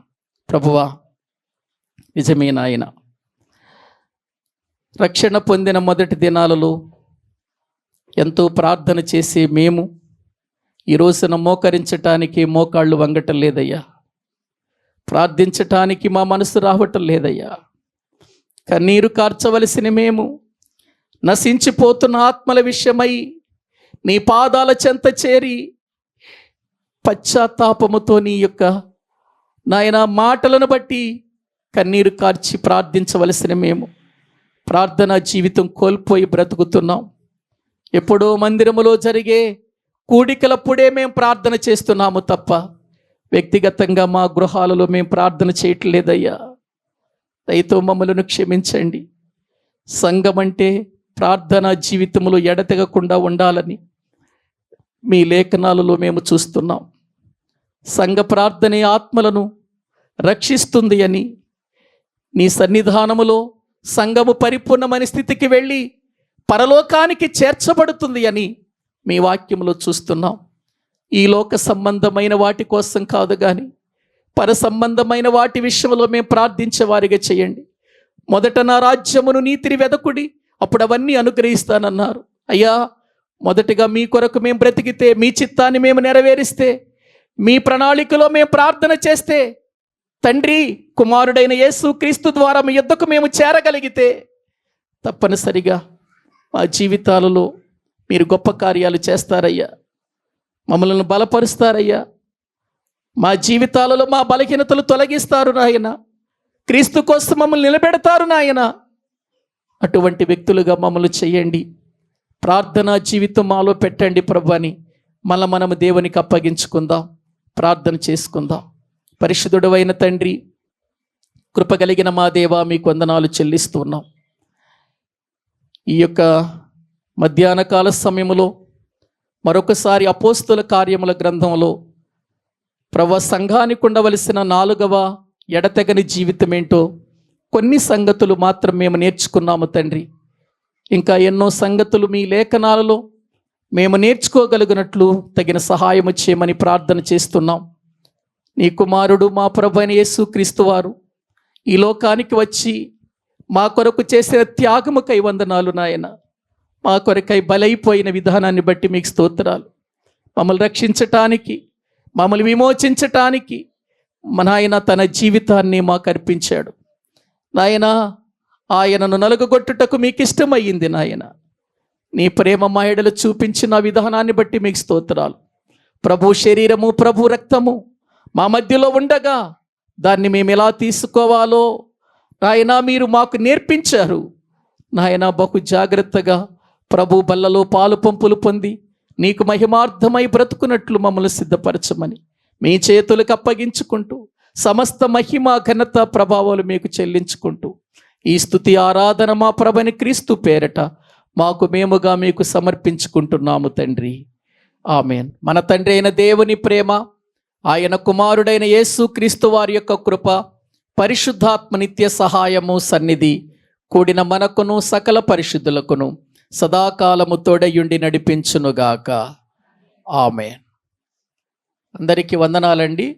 ప్రభువా, నిజమే నాయన, రక్షణ పొందిన మొదటి దినాలలో ఎంతో ప్రార్థన చేసే మేము ఈ రోజున మోకరించటానికి మోకాళ్ళు వంగటం లేదయ్యా. ప్రార్థించటానికి మా మనసు రావటం లేదయ్యా. కన్నీరు కార్చవలసిన మేము నశించిపోతున్న ఆత్మల విషయమై నీ పాదాల చెంత చేరి పశ్చాత్తాపముతో నీ యొక్క నాయన మాటలను బట్టి కన్నీరు కార్చి ప్రార్థించవలసిన మేము ప్రార్థనా జీవితం కోల్పోయి బ్రతుకుతున్నాం. ఎప్పుడో మందిరములో జరిగే కూడికలప్పుడే మేము ప్రార్థన చేస్తున్నాము తప్ప వ్యక్తిగతంగా మా గృహాలలో మేము ప్రార్థన చేయట్లేదయ్యా. దయతో మమ్మలను క్షమించండి. సంఘం అంటే ప్రార్థనా జీవితంలో ఎడతెగకుండా ఉండాలని మీ లేఖనాలలో మేము చూస్తున్నాం. సంఘ ప్రార్థనే ఆత్మలను రక్షిస్తుంది అని, నీ సన్నిధానములో సంఘము పరిపూర్ణమైన స్థితికి వెళ్ళి పరలోకానికి చేర్చబడుతుంది అని మీ వాక్యములో చూస్తున్నాం. ఈ లోక సంబంధమైన వాటి కోసం కాదు కానీ పర సంబంధమైన వాటి విషయంలో మేము ప్రార్థించే వారిగా చేయండి. మొదట నా రాజ్యమును నీతిని వెదకుడి, అప్పుడు అవన్నీ అనుగ్రహిస్తానన్నారు. అయ్యా, మొదటిగా మీ కొరకు మేము బ్రతికితే, మీ చిత్తాన్ని మేము నెరవేరిస్తే, మీ ప్రణాళికలో మేము ప్రార్థన చేస్తే, తండ్రి కుమారుడైన యేసుక్రీస్తు ద్వారా మీ యొద్దకు మేము చేరగలిగితే తప్పనిసరిగా మా జీవితాలలో మీరు గొప్ప కార్యాలు చేస్తారయ్యా. మమ్మల్ని బలపరుస్తారయ్యా. మా జీవితాలలో మా బలహీనతలు తొలగిస్తారు నాయన. క్రీస్తు కోసం మమ్మల్ని నిలబెడతారు నాయన. అటువంటి వ్యక్తులుగా మమ్మల్ని చేయండి. ప్రార్థనా జీవితం మాలో పెట్టండి ప్రభు అని మనము దేవునికి అప్పగించుకుందాం. ప్రార్థన చేసుకుందాం. పరిశుద్ధుడైన తండ్రి, కృపగలిగిన మా దేవా, మీకు వందనాలు చెల్లిస్తున్నాం. ఈ యొక్క మధ్యాహ్న కాల సమయంలో మరొకసారి అపోస్తుల కార్యముల గ్రంథంలో సంఘానికి ఉండవలసిన 4వ ఎడతెగని జీవితం ఏంటో కొన్ని సంగతులు మాత్రం మేము నేర్చుకున్నాము తండ్రి. ఇంకా ఎన్నో సంగతులు మీ లేఖనాలలో మేము నేర్చుకోగలిగినట్లు తగిన సహాయము చేయమని ప్రార్థన చేస్తున్నాం. నీ కుమారుడు మా ప్రభువైన యేసుక్రీస్తు వారు ఈ లోకానికి వచ్చి మా కొరకు చేసిన త్యాగముకై వందనాలు నాయన. మా కొరకై బలైపోయిన విధానాన్ని బట్టి మీకు స్తోత్రాలు. మమ్మల్ని రక్షించటానికి, మమ్మల్ని విమోచించటానికి మా నాయన తన జీవితాన్ని మాకు అర్పించాడు నాయన. ఆయనను నలుగగొట్టుటకు మీకు ఇష్టమయ్యింది నాయన. నీ ప్రేమ మాయడలు చూపించిన విధానాన్ని బట్టి మీకు స్తోత్రాలు. ప్రభు శరీరము, ప్రభు రక్తము మా మధ్యలో ఉండగా దాన్ని మేము ఎలా తీసుకోవాలో నాయన మీరు మాకు నేర్పించారు నాయన. బహు జాగ్రత్తగా ప్రభు బల్లలో పాలు పంపులు పొంది నీకు మహిమార్థమై బ్రతుకున్నట్లు మమ్మల్ని సిద్ధపరచమని మీ చేతులకు అప్పగించుకుంటూ సమస్త మహిమ ఘనత ప్రభావాలు మీకు చెల్లించుకుంటూ ఈ స్తుతి ఆరాధన మా ప్రభుని క్రీస్తు పేరట మాకు మేముగా మీకు సమర్పించుకుంటున్నాము తండ్రి. ఆమేన్. మన తండ్రి అయిన దేవుని ప్రేమ, ఆయన కుమారుడైన యేసు క్రీస్తు వారి యొక్క కృప, పరిశుద్ధాత్మ నిత్య సహాయము సన్నిధి కూడిన మనకును సకల పరిశుద్ధులకును సదాకాలము తోడయుండి నడిపించునుగాక. ఆమేన్. అందరికీ వందనాలండి.